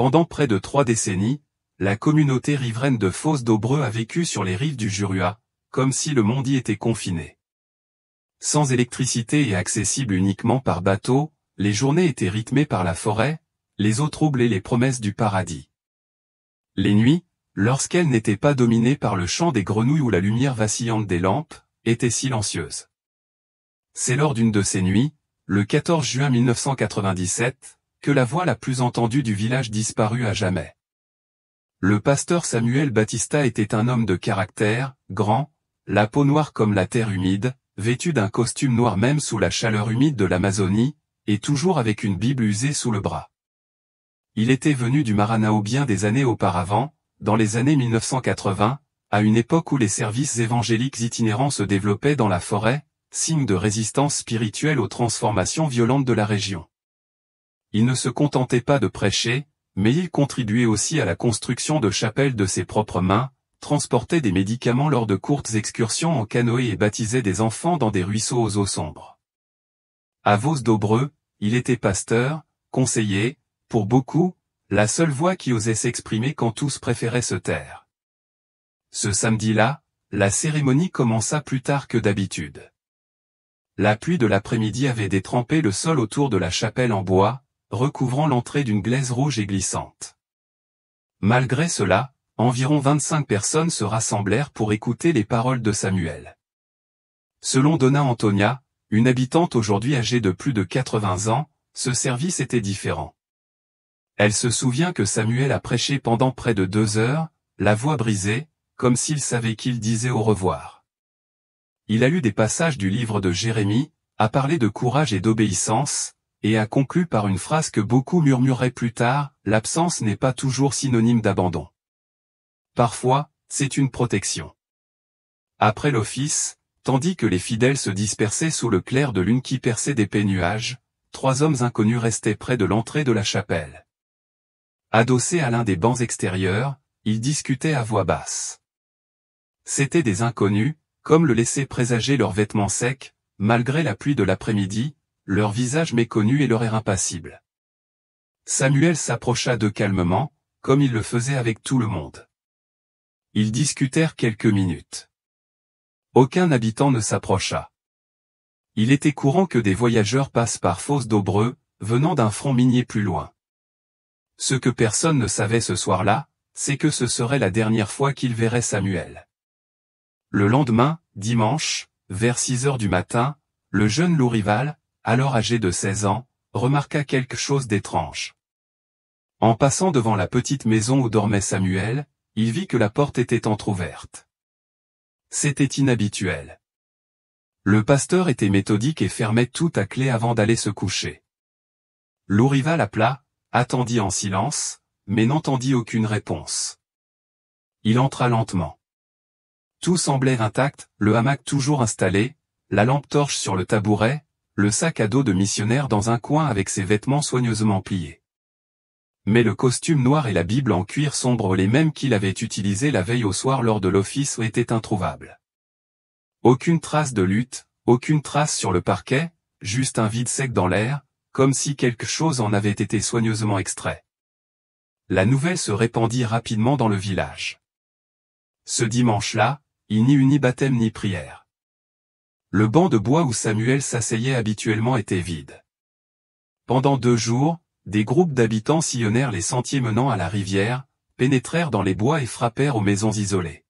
Pendant près de 3 décennies, la communauté riveraine de Fosse-d'Aubreu a vécu sur les rives du Jurua, comme si le monde y était confiné. Sans électricité et accessible uniquement par bateau, les journées étaient rythmées par la forêt, les eaux troubles et les promesses du paradis. Les nuits, lorsqu'elles n'étaient pas dominées par le chant des grenouilles ou la lumière vacillante des lampes, étaient silencieuses. C'est lors d'une de ces nuits, le 14 juin 1997, que la voix la plus entendue du village disparut à jamais. Le pasteur Samuel Batista était un homme de caractère, grand, la peau noire comme la terre humide, vêtu d'un costume noir même sous la chaleur humide de l'Amazonie, et toujours avec une Bible usée sous le bras. Il était venu du Maranhão bien des années auparavant, dans les années 1980, à une époque où les services évangéliques itinérants se développaient dans la forêt, signe de résistance spirituelle aux transformations violentes de la région. Il ne se contentait pas de prêcher, mais il contribuait aussi à la construction de chapelles de ses propres mains, transportait des médicaments lors de courtes excursions en canoë et baptisait des enfants dans des ruisseaux aux eaux sombres. À Fosse-d'Aubreu, il était pasteur, conseiller, pour beaucoup, la seule voix qui osait s'exprimer quand tous préféraient se taire. Ce samedi-là, la cérémonie commença plus tard que d'habitude. La pluie de l'après-midi avait détrempé le sol autour de la chapelle en bois, recouvrant l'entrée d'une glaise rouge et glissante. Malgré cela, environ 25 personnes se rassemblèrent pour écouter les paroles de Samuel. Selon Donna Antonia, une habitante aujourd'hui âgée de plus de 80 ans, ce service était différent. Elle se souvient que Samuel a prêché pendant près de 2 heures, la voix brisée, comme s'il savait qu'il disait au revoir. Il a lu des passages du livre de Jérémie, a parlé de courage et d'obéissance, et a conclu par une phrase que beaucoup murmureraient plus tard, « L'absence n'est pas toujours synonyme d'abandon. Parfois, c'est une protection. » Après l'office, tandis que les fidèles se dispersaient sous le clair de lune qui perçait d'épais nuages, 3 hommes inconnus restaient près de l'entrée de la chapelle. Adossés à l'un des bancs extérieurs, ils discutaient à voix basse. C'étaient des inconnus, comme le laissaient présager leurs vêtements secs, malgré la pluie de l'après-midi, leur visage méconnu et leur air impassible. Samuel s'approcha d'eux calmement, comme il le faisait avec tout le monde. Ils discutèrent quelques minutes. Aucun habitant ne s'approcha. Il était courant que des voyageurs passent par Fosse-d'Aubreu, venant d'un front minier plus loin. Ce que personne ne savait ce soir-là, c'est que ce serait la dernière fois qu'ils verraient Samuel. Le lendemain, dimanche, vers 6 heures du matin, le jeune Lou Rival, alors âgé de 16 ans, remarqua quelque chose d'étrange. En passant devant la petite maison où dormait Samuel, il vit que la porte était entr'ouverte. C'était inhabituel. Le pasteur était méthodique et fermait tout à clé avant d'aller se coucher. Lou Rival appela, attendit en silence, mais n'entendit aucune réponse. Il entra lentement. Tout semblait intact, le hamac toujours installé, la lampe torche sur le tabouret, le sac à dos de missionnaire dans un coin avec ses vêtements soigneusement pliés. Mais le costume noir et la Bible en cuir sombre les mêmes qu'il avait utilisés la veille au soir lors de l'office étaient introuvables. Aucune trace de lutte, aucune trace sur le parquet, juste un vide sec dans l'air, comme si quelque chose en avait été soigneusement extrait. La nouvelle se répandit rapidement dans le village. Ce dimanche-là, il n'y eut ni baptême ni prière. Le banc de bois où Samuel s'asseyait habituellement était vide. Pendant 2 jours, des groupes d'habitants sillonnèrent les sentiers menant à la rivière, pénétrèrent dans les bois et frappèrent aux maisons isolées.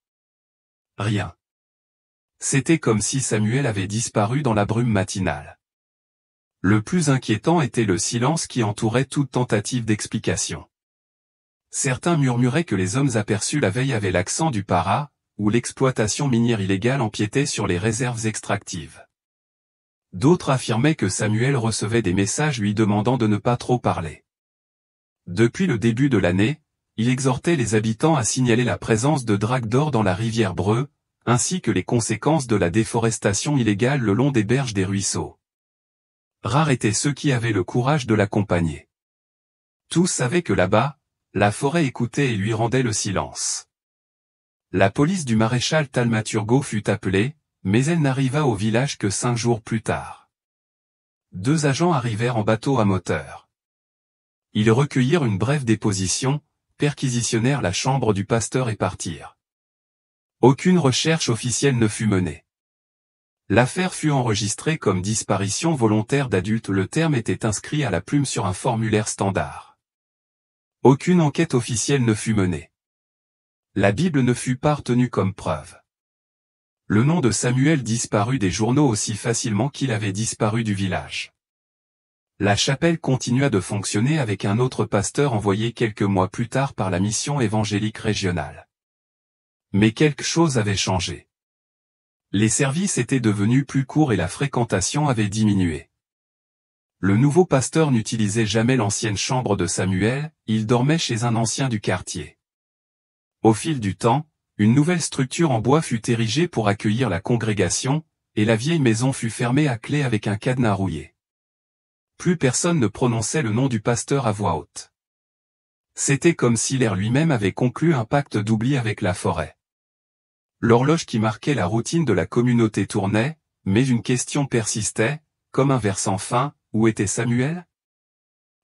Rien. C'était comme si Samuel avait disparu dans la brume matinale. Le plus inquiétant était le silence qui entourait toute tentative d'explication. Certains murmuraient que les hommes aperçus la veille avaient l'accent du Para, où l'exploitation minière illégale empiétait sur les réserves extractives. D'autres affirmaient que Samuel recevait des messages lui demandant de ne pas trop parler. Depuis le début de l'année, il exhortait les habitants à signaler la présence de dragues d'or dans la rivière Breu, ainsi que les conséquences de la déforestation illégale le long des berges des ruisseaux. Rares étaient ceux qui avaient le courage de l'accompagner. Tous savaient que là-bas, la forêt écoutait et lui rendait le silence. La police du maréchal Talmaturgo fut appelée, mais elle n'arriva au village que 5 jours plus tard. 2 agents arrivèrent en bateau à moteur. Ils recueillirent une brève déposition, perquisitionnèrent la chambre du pasteur et partirent. Aucune recherche officielle ne fut menée. L'affaire fut enregistrée comme disparition volontaire d'adultes. Le terme était inscrit à la plume sur un formulaire standard. Aucune enquête officielle ne fut menée. La Bible ne fut pas retenue comme preuve. Le nom de Samuel disparut des journaux aussi facilement qu'il avait disparu du village. La chapelle continua de fonctionner avec un autre pasteur envoyé quelques mois plus tard par la mission évangélique régionale. Mais quelque chose avait changé. Les services étaient devenus plus courts et la fréquentation avait diminué. Le nouveau pasteur n'utilisait jamais l'ancienne chambre de Samuel, il dormait chez un ancien du quartier. Au fil du temps, une nouvelle structure en bois fut érigée pour accueillir la congrégation, et la vieille maison fut fermée à clé avec un cadenas rouillé. Plus personne ne prononçait le nom du pasteur à voix haute. C'était comme si l'air lui-même avait conclu un pacte d'oubli avec la forêt. L'horloge qui marquait la routine de la communauté tournait, mais une question persistait, comme un vers sans fin, où était Samuel?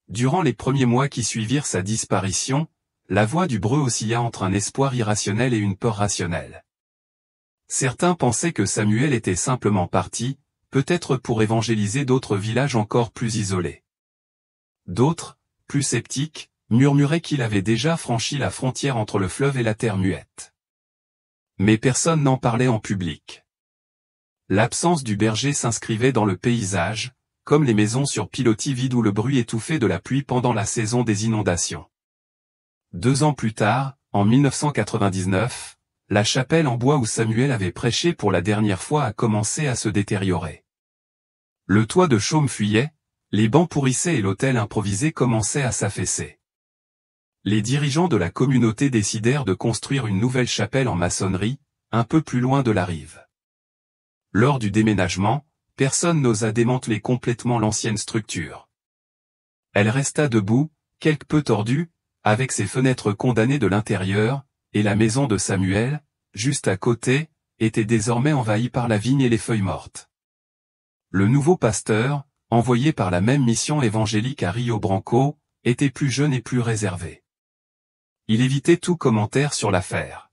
Durant les premiers mois qui suivirent sa disparition, la voix du breu oscilla entre un espoir irrationnel et une peur rationnelle. Certains pensaient que Samuel était simplement parti, peut-être pour évangéliser d'autres villages encore plus isolés. D'autres, plus sceptiques, murmuraient qu'il avait déjà franchi la frontière entre le fleuve et la terre muette. Mais personne n'en parlait en public. L'absence du berger s'inscrivait dans le paysage, comme les maisons sur pilotis vides ou le bruit étouffé de la pluie pendant la saison des inondations. 2 ans plus tard, en 1999, la chapelle en bois où Samuel avait prêché pour la dernière fois a commencé à se détériorer. Le toit de chaume fuyait, les bancs pourrissaient et l'autel improvisé commençait à s'affaisser. Les dirigeants de la communauté décidèrent de construire une nouvelle chapelle en maçonnerie, un peu plus loin de la rive. Lors du déménagement, personne n'osa démanteler complètement l'ancienne structure. Elle resta debout, quelque peu tordue, avec ses fenêtres condamnées de l'intérieur, et la maison de Samuel, juste à côté, était désormais envahie par la vigne et les feuilles mortes. Le nouveau pasteur, envoyé par la même mission évangélique à Rio Branco, était plus jeune et plus réservé. Il évitait tout commentaire sur l'affaire.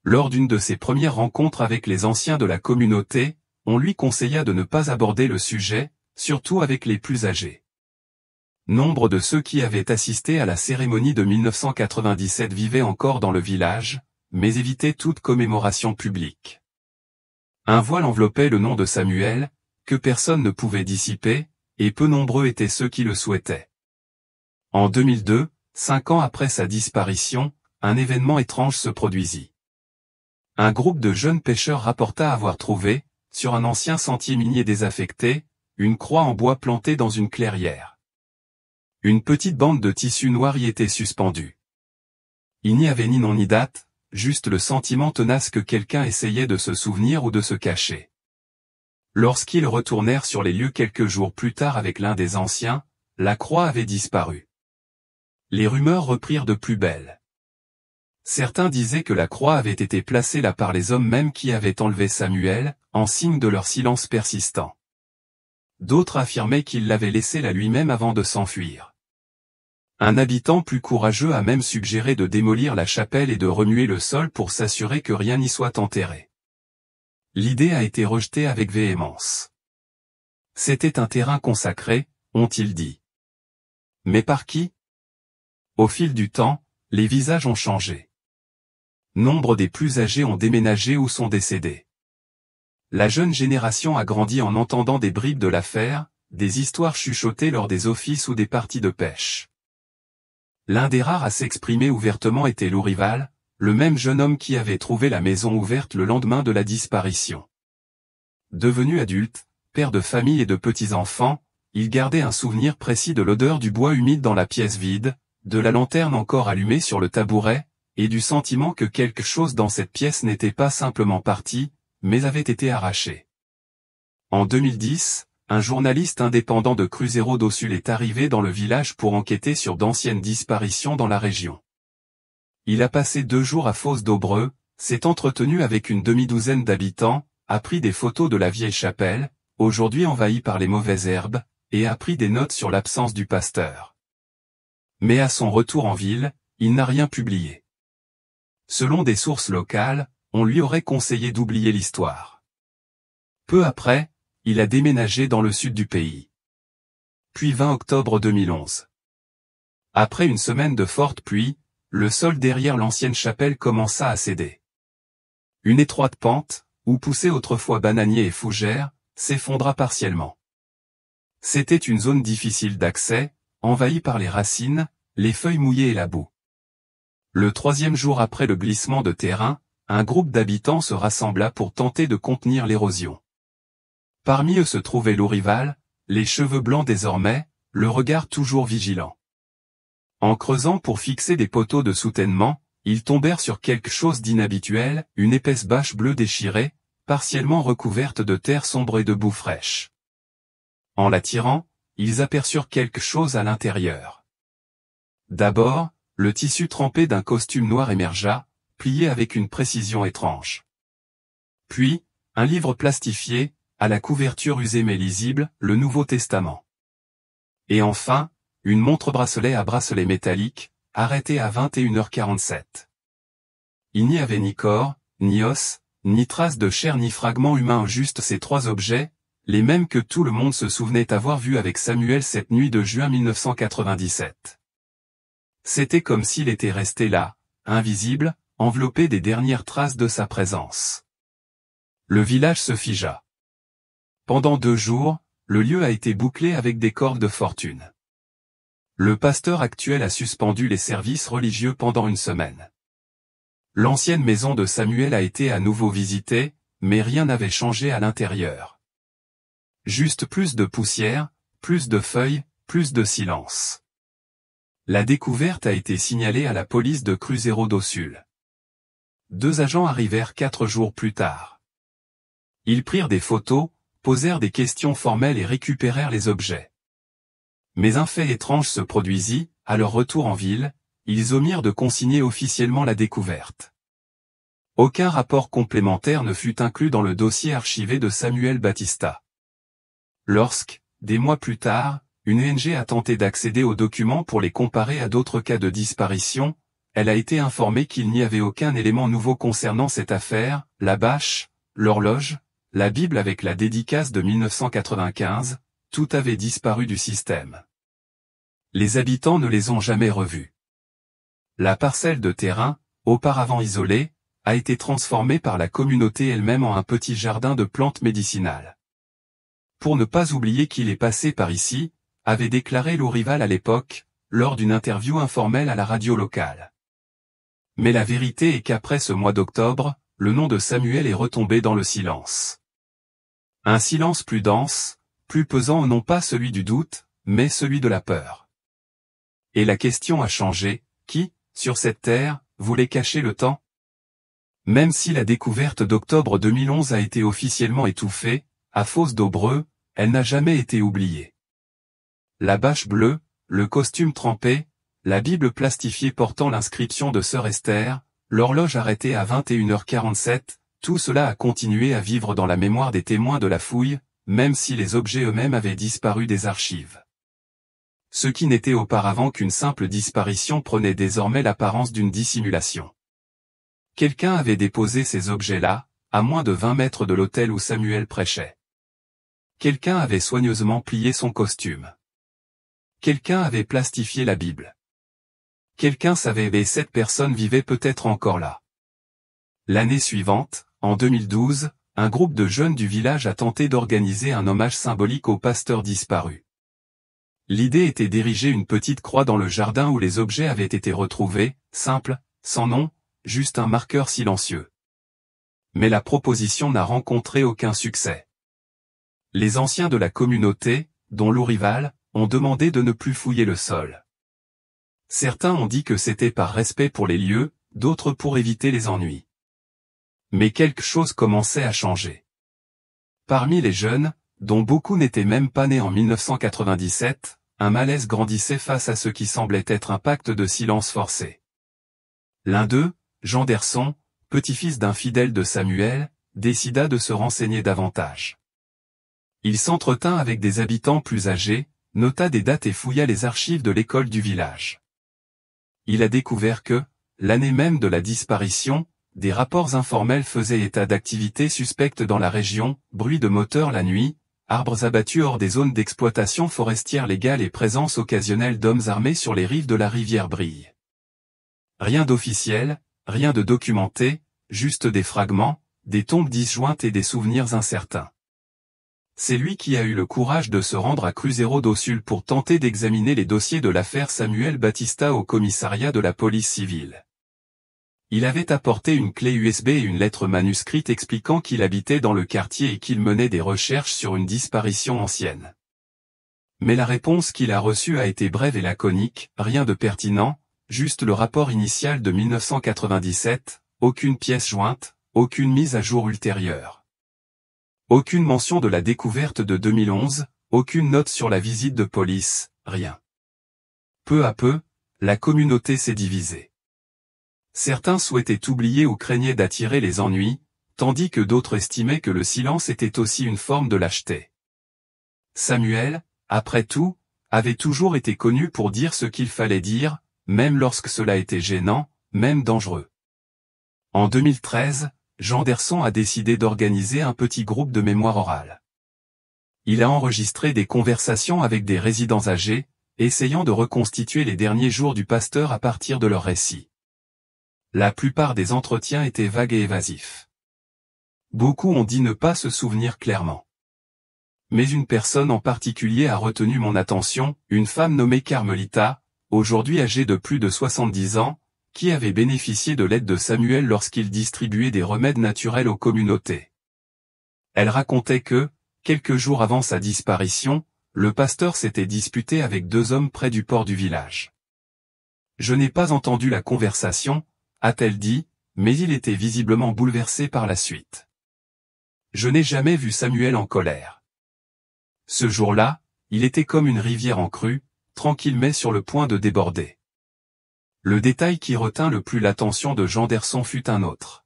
Lors d'une de ses premières rencontres avec les anciens de la communauté, on lui conseilla de ne pas aborder le sujet, surtout avec les plus âgés. Nombre de ceux qui avaient assisté à la cérémonie de 1997 vivaient encore dans le village, mais évitaient toute commémoration publique. Un voile enveloppait le nom de Samuel, que personne ne pouvait dissiper, et peu nombreux étaient ceux qui le souhaitaient. En 2002, 5 ans après sa disparition, un événement étrange se produisit. Un groupe de jeunes pêcheurs rapporta avoir trouvé, sur un ancien sentier minier désaffecté, une croix en bois plantée dans une clairière. Une petite bande de tissu noir y était suspendue. Il n'y avait ni nom ni date, juste le sentiment tenace que quelqu'un essayait de se souvenir ou de se cacher. Lorsqu'ils retournèrent sur les lieux quelques jours plus tard avec l'un des anciens, la croix avait disparu. Les rumeurs reprirent de plus belle. Certains disaient que la croix avait été placée là par les hommes mêmes qui avaient enlevé Samuel, en signe de leur silence persistant. D'autres affirmaient qu'il l'avait laissée là lui-même avant de s'enfuir. Un habitant plus courageux a même suggéré de démolir la chapelle et de remuer le sol pour s'assurer que rien n'y soit enterré. L'idée a été rejetée avec véhémence. C'était un terrain consacré, ont-ils dit. Mais par qui? Au fil du temps, les visages ont changé. Nombre des plus âgés ont déménagé ou sont décédés. La jeune génération a grandi en entendant des bribes de l'affaire, des histoires chuchotées lors des offices ou des parties de pêche. L'un des rares à s'exprimer ouvertement était Lou Rival, le même jeune homme qui avait trouvé la maison ouverte le lendemain de la disparition. Devenu adulte, père de famille et de petits-enfants, il gardait un souvenir précis de l'odeur du bois humide dans la pièce vide, de la lanterne encore allumée sur le tabouret, et du sentiment que quelque chose dans cette pièce n'était pas simplement parti, mais avait été arraché. En 2010, un journaliste indépendant de Cruzeiro do Sul est arrivé dans le village pour enquêter sur d'anciennes disparitions dans la région. Il a passé 2 jours à Foz do Breu, s'est entretenu avec une demi-douzaine d'habitants, a pris des photos de la vieille chapelle, aujourd'hui envahie par les mauvaises herbes, et a pris des notes sur l'absence du pasteur. Mais à son retour en ville, il n'a rien publié. Selon des sources locales, on lui aurait conseillé d'oublier l'histoire. Peu après, il a déménagé dans le sud du pays. Puis 20 octobre 2011. Après une semaine de fortes pluies, le sol derrière l'ancienne chapelle commença à céder. Une étroite pente, où poussaient autrefois bananiers et fougères, s'effondra partiellement. C'était une zone difficile d'accès, envahie par les racines, les feuilles mouillées et la boue. Le troisième jour après le glissement de terrain, un groupe d'habitants se rassembla pour tenter de contenir l'érosion. Parmi eux se trouvait Lourival, les cheveux blancs désormais, le regard toujours vigilant. En creusant pour fixer des poteaux de soutènement, ils tombèrent sur quelque chose d'inhabituel, une épaisse bâche bleue déchirée, partiellement recouverte de terre sombre et de boue fraîche. En la tirant, ils aperçurent quelque chose à l'intérieur. D'abord, le tissu trempé d'un costume noir émergea, plié avec une précision étrange. Puis, un livre plastifié, à la couverture usée mais lisible, le Nouveau Testament. Et enfin, une montre-bracelet à bracelet métallique, arrêtée à 21h47. Il n'y avait ni corps, ni os, ni trace de chair ni fragment humain, juste ces trois objets, les mêmes que tout le monde se souvenait avoir vus avec Samuel cette nuit de juin 1997. C'était comme s'il était resté là, invisible, enveloppé des dernières traces de sa présence. Le village se figea. Pendant 2 jours, le lieu a été bouclé avec des cordes de fortune. Le pasteur actuel a suspendu les services religieux pendant une semaine. L'ancienne maison de Samuel a été à nouveau visitée, mais rien n'avait changé à l'intérieur. Juste plus de poussière, plus de feuilles, plus de silence. La découverte a été signalée à la police de Cruzeiro do Sul. 2 agents arrivèrent 4 jours plus tard. Ils prirent des photos, posèrent des questions formelles et récupérèrent les objets. Mais un fait étrange se produisit, à leur retour en ville, ils omirent de consigner officiellement la découverte. Aucun rapport complémentaire ne fut inclus dans le dossier archivé de Samuel Batista. Lorsque, des mois plus tard, une ONG a tenté d'accéder aux documents pour les comparer à d'autres cas de disparition, elle a été informée qu'il n'y avait aucun élément nouveau concernant cette affaire, la bâche, l'horloge, la Bible avec la dédicace de 1995, tout avait disparu du système. Les habitants ne les ont jamais revus. La parcelle de terrain, auparavant isolée, a été transformée par la communauté elle-même en un petit jardin de plantes médicinales. Pour ne pas oublier qu'il est passé par ici, avait déclaré Lourival à l'époque, lors d'une interview informelle à la radio locale. Mais la vérité est qu'après ce mois d'octobre, le nom de Samuel est retombé dans le silence. Un silence plus dense, plus pesant, non pas celui du doute, mais celui de la peur. Et la question a changé, qui, sur cette terre, voulait cacher le temps? Même si la découverte d'octobre 2011 a été officiellement étouffée, à Foz do Breu, elle n'a jamais été oubliée. La bâche bleue, le costume trempé, la Bible plastifiée portant l'inscription de Sœur Esther, l'horloge arrêtée à 21h47, tout cela a continué à vivre dans la mémoire des témoins de la fouille, même si les objets eux-mêmes avaient disparu des archives. Ce qui n'était auparavant qu'une simple disparition prenait désormais l'apparence d'une dissimulation. Quelqu'un avait déposé ces objets-là, à moins de 20 mètres de l'autel où Samuel prêchait. Quelqu'un avait soigneusement plié son costume. Quelqu'un avait plastifié la Bible. Quelqu'un savait et cette personne vivait peut-être encore là. L'année suivante, en 2012, un groupe de jeunes du village a tenté d'organiser un hommage symbolique au pasteur disparu. L'idée était d'ériger une petite croix dans le jardin où les objets avaient été retrouvés, simple, sans nom, juste un marqueur silencieux. Mais la proposition n'a rencontré aucun succès. Les anciens de la communauté, dont Lourival, ont demandé de ne plus fouiller le sol. Certains ont dit que c'était par respect pour les lieux, d'autres pour éviter les ennuis. Mais quelque chose commençait à changer. Parmi les jeunes, dont beaucoup n'étaient même pas nés en 1997, un malaise grandissait face à ce qui semblait être un pacte de silence forcé. L'un d'eux, Jean Derson, petit-fils d'un fidèle de Samuel, décida de se renseigner davantage. Il s'entretint avec des habitants plus âgés, nota des dates et fouilla les archives de l'école du village. Il a découvert que, l'année même de la disparition, des rapports informels faisaient état d'activités suspectes dans la région, bruit de moteurs la nuit, arbres abattus hors des zones d'exploitation forestière légale et présence occasionnelle d'hommes armés sur les rives de la rivière Brille. Rien d'officiel, rien de documenté, juste des fragments, des tombes disjointes et des souvenirs incertains. C'est lui qui a eu le courage de se rendre à Cruzeiro do Sul pour tenter d'examiner les dossiers de l'affaire Samuel Batista au commissariat de la police civile. Il avait apporté une clé USB et une lettre manuscrite expliquant qu'il habitait dans le quartier et qu'il menait des recherches sur une disparition ancienne. Mais la réponse qu'il a reçue a été brève et laconique, rien de pertinent, juste le rapport initial de 1997, aucune pièce jointe, aucune mise à jour ultérieure. Aucune mention de la découverte de 2011, aucune note sur la visite de police, rien. Peu à peu, la communauté s'est divisée. Certains souhaitaient oublier ou craignaient d'attirer les ennuis, tandis que d'autres estimaient que le silence était aussi une forme de lâcheté. Samuel, après tout, avait toujours été connu pour dire ce qu'il fallait dire, même lorsque cela était gênant, même dangereux. En 2013, Janderson a décidé d'organiser un petit groupe de mémoire orale. Il a enregistré des conversations avec des résidents âgés, essayant de reconstituer les derniers jours du pasteur à partir de leurs récits. La plupart des entretiens étaient vagues et évasifs. Beaucoup ont dit ne pas se souvenir clairement. Mais une personne en particulier a retenu mon attention, une femme nommée Carmelita, aujourd'hui âgée de plus de 70 ans, qui avait bénéficié de l'aide de Samuel lorsqu'il distribuait des remèdes naturels aux communautés. Elle racontait que, quelques jours avant sa disparition, le pasteur s'était disputé avec 2 hommes près du port du village. Je n'ai pas entendu la conversation, a-t-elle dit, mais il était visiblement bouleversé par la suite. Je n'ai jamais vu Samuel en colère. Ce jour-là, il était comme une rivière en crue, tranquille mais sur le point de déborder. Le détail qui retint le plus l'attention de Janderson fut un autre.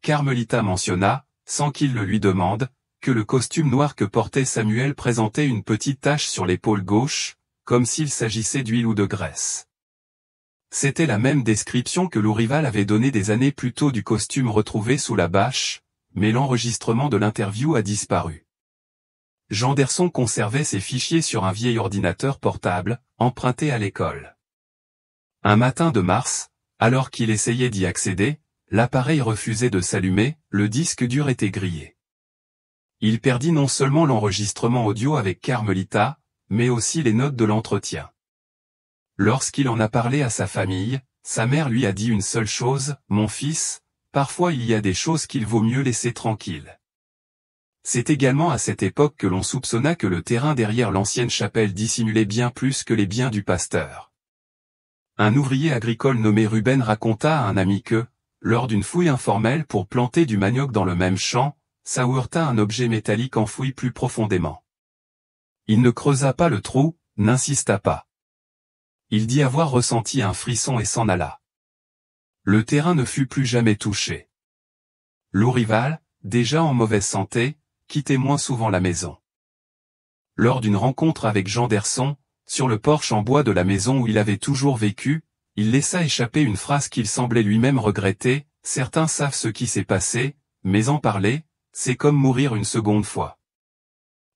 Carmelita mentionna, sans qu'il le lui demande, que le costume noir que portait Samuel présentait une petite tache sur l'épaule gauche, comme s'il s'agissait d'huile ou de graisse. C'était la même description que Lourival avait donnée des années plus tôt du costume retrouvé sous la bâche, mais l'enregistrement de l'interview a disparu. Janderson conservait ses fichiers sur un vieil ordinateur portable, emprunté à l'école. Un matin de mars, alors qu'il essayait d'y accéder, l'appareil refusait de s'allumer, le disque dur était grillé. Il perdit non seulement l'enregistrement audio avec Carmelita, mais aussi les notes de l'entretien. Lorsqu'il en a parlé à sa famille, sa mère lui a dit une seule chose, « Mon fils, parfois il y a des choses qu'il vaut mieux laisser tranquilles. » C'est également à cette époque que l'on soupçonna que le terrain derrière l'ancienne chapelle dissimulait bien plus que les biens du pasteur. Un ouvrier agricole nommé Ruben raconta à un ami que, lors d'une fouille informelle pour planter du manioc dans le même champ, ça heurta un objet métallique enfoui plus profondément. Il ne creusa pas le trou, n'insista pas. Il dit avoir ressenti un frisson et s'en alla. Le terrain ne fut plus jamais touché. Lourival, déjà en mauvaise santé, quittait moins souvent la maison. Lors d'une rencontre avec Janderson, sur le porche en bois de la maison où il avait toujours vécu, il laissa échapper une phrase qu'il semblait lui-même regretter, « Certains savent ce qui s'est passé, mais en parler, c'est comme mourir une seconde fois. »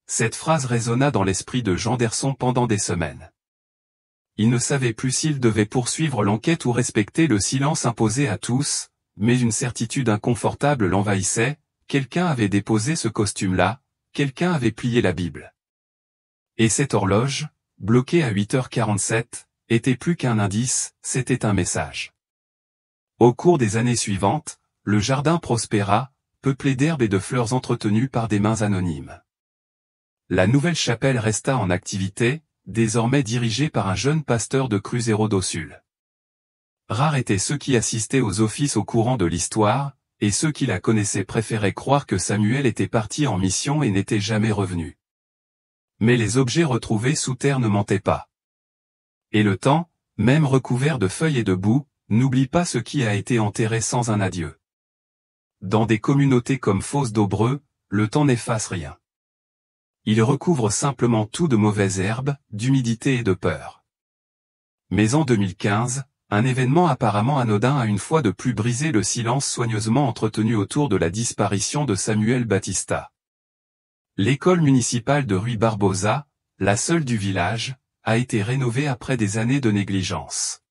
Cette phrase résonna dans l'esprit de Janderson pendant des semaines. Il ne savait plus s'il devait poursuivre l'enquête ou respecter le silence imposé à tous, mais une certitude inconfortable l'envahissait, quelqu'un avait déposé ce costume-là, quelqu'un avait plié la Bible. Et cette horloge, bloquée à 8h47, était plus qu'un indice, c'était un message. Au cours des années suivantes, le jardin prospéra, peuplé d'herbes et de fleurs entretenues par des mains anonymes. La nouvelle chapelle resta en activité, désormais dirigée par un jeune pasteur de Cruzeiro do Sul. Rares étaient ceux qui assistaient aux offices au courant de l'histoire, et ceux qui la connaissaient préféraient croire que Samuel était parti en mission et n'était jamais revenu. Mais les objets retrouvés sous terre ne mentaient pas. Et le temps, même recouvert de feuilles et de boue, n'oublie pas ce qui a été enterré sans un adieu. Dans des communautés comme Foz do Breu, le temps n'efface rien. Il recouvre simplement tout de mauvaises herbes, d'humidité et de peur. Mais en 2015, un événement apparemment anodin a une fois de plus brisé le silence soigneusement entretenu autour de la disparition de Samuel Batista. L'école municipale de Rui Barbosa, la seule du village, a été rénovée après des années de négligence.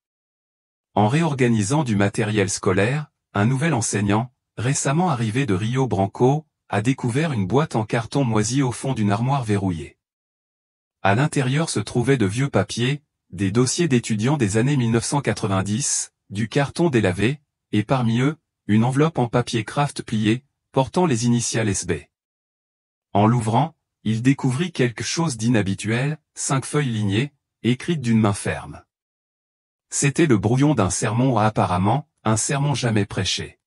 En réorganisant du matériel scolaire, un nouvel enseignant, récemment arrivé de Rio Branco, a découvert une boîte en carton moisi au fond d'une armoire verrouillée. À l'intérieur se trouvaient de vieux papiers, des dossiers d'étudiants des années 1990, du carton délavé, et parmi eux, une enveloppe en papier craft plié, portant les initiales SB. En l'ouvrant, il découvrit quelque chose d'inhabituel, 5 feuilles lignées, écrites d'une main ferme. C'était le brouillon d'un sermon apparemment, un sermon jamais prêché.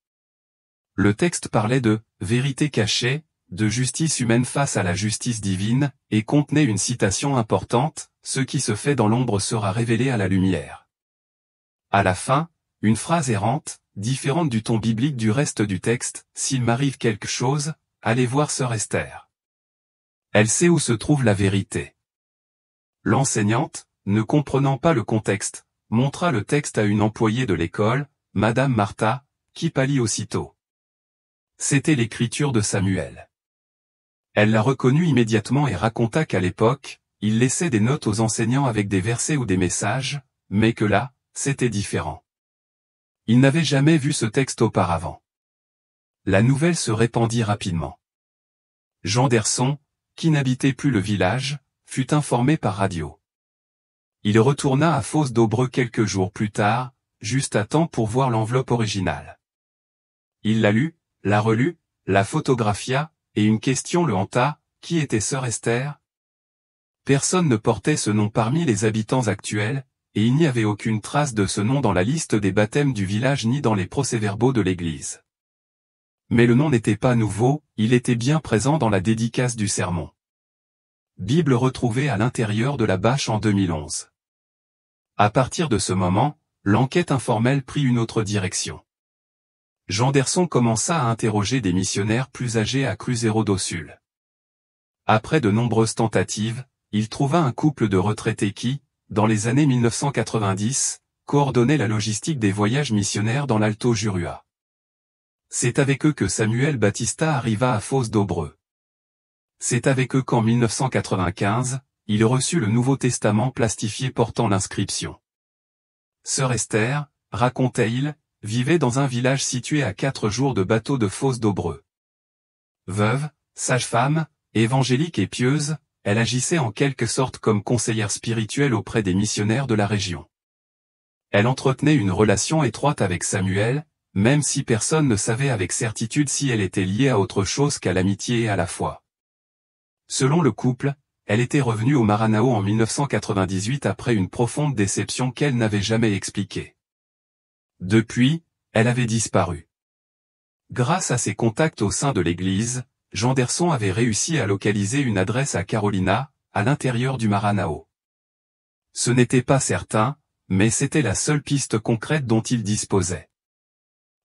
Le texte parlait de « vérité cachée », de justice humaine face à la justice divine, et contenait une citation importante, « Ce qui se fait dans l'ombre sera révélé à la lumière ». À la fin, une phrase errante, différente du ton biblique du reste du texte, « S'il m'arrive quelque chose, allez voir sœur Esther. Elle sait où se trouve la vérité ». L'enseignante, ne comprenant pas le contexte, montra le texte à une employée de l'école, Madame Martha, qui pâlit aussitôt. C'était l'écriture de Samuel. Elle la reconnut immédiatement et raconta qu'à l'époque, il laissait des notes aux enseignants avec des versets ou des messages, mais que là, c'était différent. Il n'avait jamais vu ce texte auparavant. La nouvelle se répandit rapidement. Jean Derson, qui n'habitait plus le village, fut informé par radio. Il retourna à Fosse d'Aubreu quelques jours plus tard, juste à temps pour voir l'enveloppe originale. Il la lut, la relut, la photographia, et une question le hanta, qui était sœur Esther? Personne ne portait ce nom parmi les habitants actuels, et il n'y avait aucune trace de ce nom dans la liste des baptêmes du village ni dans les procès-verbaux de l'église. Mais le nom n'était pas nouveau, il était bien présent dans la dédicace du sermon. Bible retrouvée à l'intérieur de la bâche en 2011. À partir de ce moment, l'enquête informelle prit une autre direction. Jean Derson commença à interroger des missionnaires plus âgés à Cruzeiro do Sul. Après de nombreuses tentatives, il trouva un couple de retraités qui, dans les années 1990, coordonnait la logistique des voyages missionnaires dans l'Alto Jurua. C'est avec eux que Samuel Batista arriva à Fosse d'Aubreu. C'est avec eux qu'en 1995, il reçut le Nouveau Testament plastifié portant l'inscription. Sœur Esther, racontait-il, vivait dans un village situé à 4 jours de bateau de Fosse d'Aubreu. Veuve, sage-femme, évangélique et pieuse, elle agissait en quelque sorte comme conseillère spirituelle auprès des missionnaires de la région. Elle entretenait une relation étroite avec Samuel, même si personne ne savait avec certitude si elle était liée à autre chose qu'à l'amitié et à la foi. Selon le couple, elle était revenue au Maranhão en 1998 après une profonde déception qu'elle n'avait jamais expliquée. Depuis, elle avait disparu. Grâce à ses contacts au sein de l'église, Jean Derson avait réussi à localiser une adresse à Carolina, à l'intérieur du Maranhão. Ce n'était pas certain, mais c'était la seule piste concrète dont il disposait.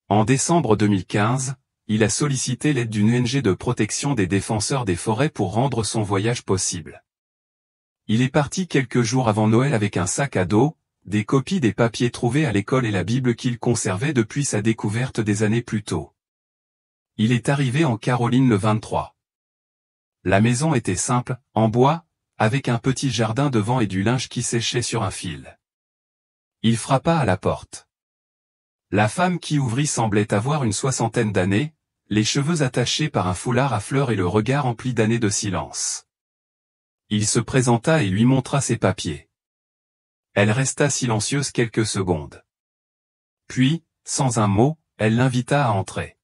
En décembre 2015, il a sollicité l'aide d'une ONG de protection des défenseurs des forêts pour rendre son voyage possible. Il est parti quelques jours avant Noël avec un sac à dos, des copies des papiers trouvés à l'école et la Bible qu'il conservait depuis sa découverte des années plus tôt. Il est arrivé en Caroline le 23. La maison était simple, en bois, avec un petit jardin devant et du linge qui séchait sur un fil. Il frappa à la porte. La femme qui ouvrit semblait avoir une 60aine d'années, les cheveux attachés par un foulard à fleurs et le regard empli d'années de silence. Il se présenta et lui montra ses papiers. Elle resta silencieuse quelques secondes. Puis, sans un mot, elle l'invita à entrer.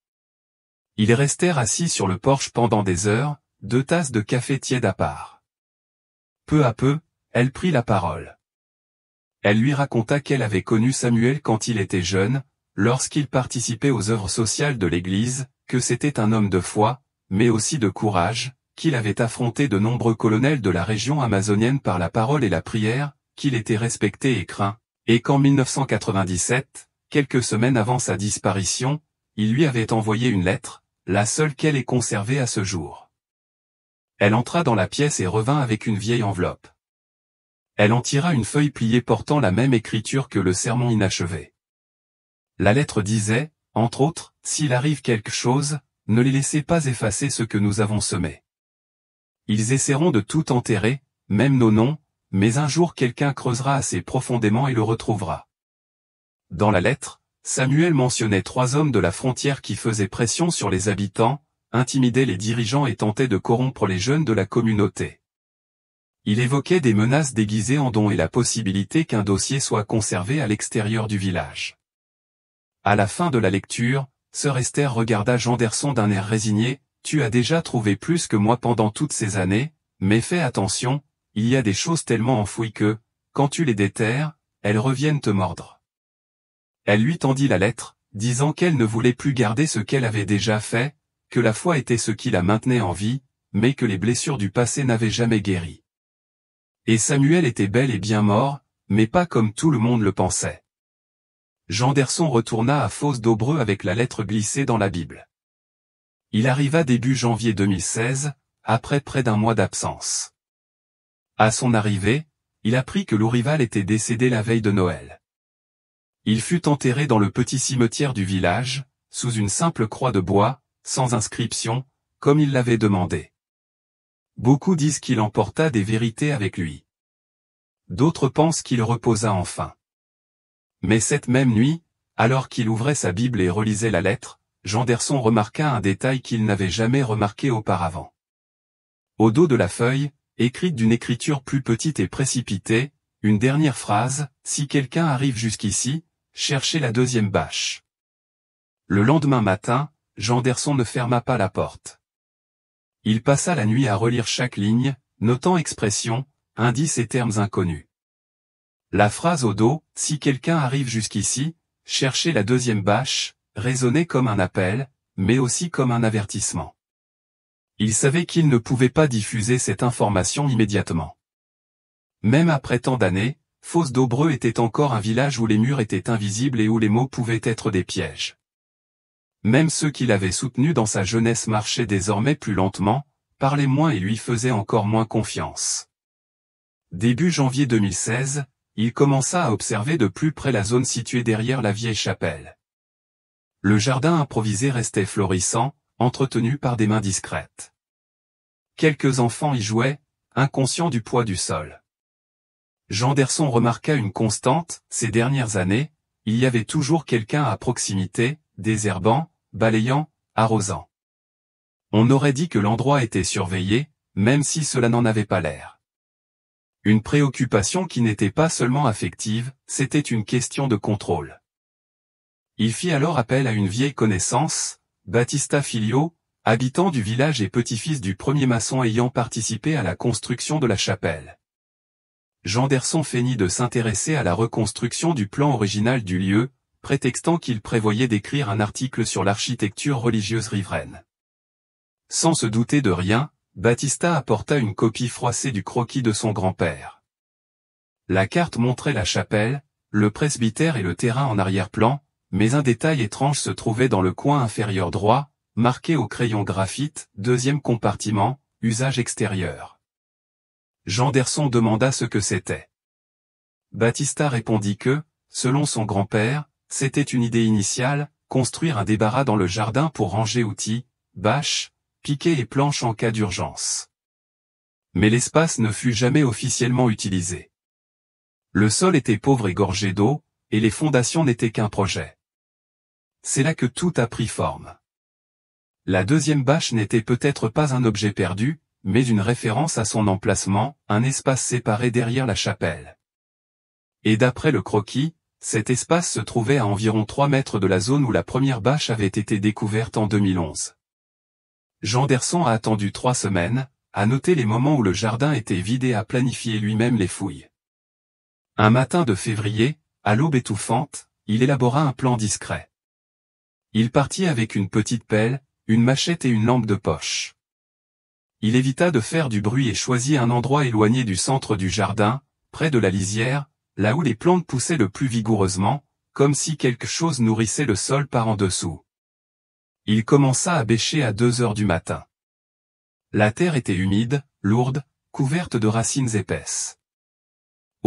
Ils restèrent assis sur le porche pendant des heures, 2 tasses de café tiède à part. Peu à peu, elle prit la parole. Elle lui raconta qu'elle avait connu Samuel quand il était jeune, lorsqu'il participait aux œuvres sociales de l'Église, que c'était un homme de foi, mais aussi de courage, qu'il avait affronté de nombreux colonels de la région amazonienne par la parole et la prière, qu'il était respecté et craint, et qu'en 1997, quelques semaines avant sa disparition, il lui avait envoyé une lettre, la seule qu'elle ait conservée à ce jour. Elle entra dans la pièce et revint avec une vieille enveloppe. Elle en tira une feuille pliée portant la même écriture que le sermon inachevé. La lettre disait, entre autres, « S'il arrive quelque chose, ne les laissez pas effacer ce que nous avons semé. Ils essaieront de tout enterrer, même nos noms, mais un jour quelqu'un creusera assez profondément et le retrouvera. » Dans la lettre, Samuel mentionnait 3 hommes de la frontière qui faisaient pression sur les habitants, intimidaient les dirigeants et tentaient de corrompre les jeunes de la communauté. Il évoquait des menaces déguisées en dons et la possibilité qu'un dossier soit conservé à l'extérieur du village. À la fin de la lecture, sœur Esther regarda Janderson d'un air résigné, « Tu as déjà trouvé plus que moi pendant toutes ces années, mais fais attention, il y a des choses tellement enfouies que, quand tu les déterres, elles reviennent te mordre. » Elle lui tendit la lettre, disant qu'elle ne voulait plus garder ce qu'elle avait déjà fait, que la foi était ce qui la maintenait en vie, mais que les blessures du passé n'avaient jamais guéri. Et Samuel était bel et bien mort, mais pas comme tout le monde le pensait. Janderson retourna à Fosse d'Aubreu avec la lettre glissée dans la Bible. Il arriva début janvier 2016, après près d'un mois d'absence. À son arrivée, il apprit que Lourival était décédé la veille de Noël. Il fut enterré dans le petit cimetière du village, sous une simple croix de bois, sans inscription, comme il l'avait demandé. Beaucoup disent qu'il emporta des vérités avec lui. D'autres pensent qu'il reposa enfin. Mais cette même nuit, alors qu'il ouvrait sa Bible et relisait la lettre, Janderson remarqua un détail qu'il n'avait jamais remarqué auparavant. Au dos de la feuille, écrite d'une écriture plus petite et précipitée, une dernière phrase, « Si quelqu'un arrive jusqu'ici, cherchez la 2e bâche. » Le lendemain matin, Janderson ne ferma pas la porte. Il passa la nuit à relire chaque ligne, notant expressions, indices et termes inconnus. La phrase au dos, « Si quelqu'un arrive jusqu'ici, cherchez la 2e bâche », résonnait comme un appel, mais aussi comme un avertissement. Il savait qu'il ne pouvait pas diffuser cette information immédiatement. Même après tant d'années, Fosse d'Aubreu était encore un village où les murs étaient invisibles et où les mots pouvaient être des pièges. Même ceux qui l'avaient soutenu dans sa jeunesse marchaient désormais plus lentement, parlaient moins et lui faisaient encore moins confiance. Début janvier 2016, il commença à observer de plus près la zone située derrière la vieille chapelle. Le jardin improvisé restait florissant, entretenu par des mains discrètes. Quelques enfants y jouaient, inconscients du poids du sol. Janderson remarqua une constante, ces dernières années, il y avait toujours quelqu'un à proximité, désherbant, balayant, arrosant. On aurait dit que l'endroit était surveillé, même si cela n'en avait pas l'air. Une préoccupation qui n'était pas seulement affective, c'était une question de contrôle. Il fit alors appel à une vieille connaissance, Battista Filio, habitant du village et petit-fils du premier maçon ayant participé à la construction de la chapelle. Janderson feignit de s'intéresser à la reconstruction du plan original du lieu, prétextant qu'il prévoyait d'écrire un article sur l'architecture religieuse riveraine. Sans se douter de rien, Battista apporta une copie froissée du croquis de son grand-père. La carte montrait la chapelle, le presbytère et le terrain en arrière-plan, mais un détail étrange se trouvait dans le coin inférieur droit, marqué au crayon graphite, 2e compartiment, usage extérieur. Janderson demanda ce que c'était. Battista répondit que, selon son grand-père, c'était une idée initiale, construire un débarras dans le jardin pour ranger outils, bâches, piquets et planches en cas d'urgence. Mais l'espace ne fut jamais officiellement utilisé. Le sol était pauvre et gorgé d'eau, et les fondations n'étaient qu'un projet. C'est là que tout a pris forme. La 2e bâche n'était peut-être pas un objet perdu, mais une référence à son emplacement, un espace séparé derrière la chapelle. Et d'après le croquis, cet espace se trouvait à environ 3 mètres de la zone où la première bâche avait été découverte en 2011. Janderson a attendu 3 semaines, à noter les moments où le jardin était vide et à planifier lui-même les fouilles. Un matin de février, à l'aube étouffante, il élabora un plan discret. Il partit avec une petite pelle, une machette et une lampe de poche. Il évita de faire du bruit et choisit un endroit éloigné du centre du jardin, près de la lisière, là où les plantes poussaient le plus vigoureusement, comme si quelque chose nourrissait le sol par en dessous. Il commença à bêcher à 2 heures du matin. La terre était humide, lourde, couverte de racines épaisses.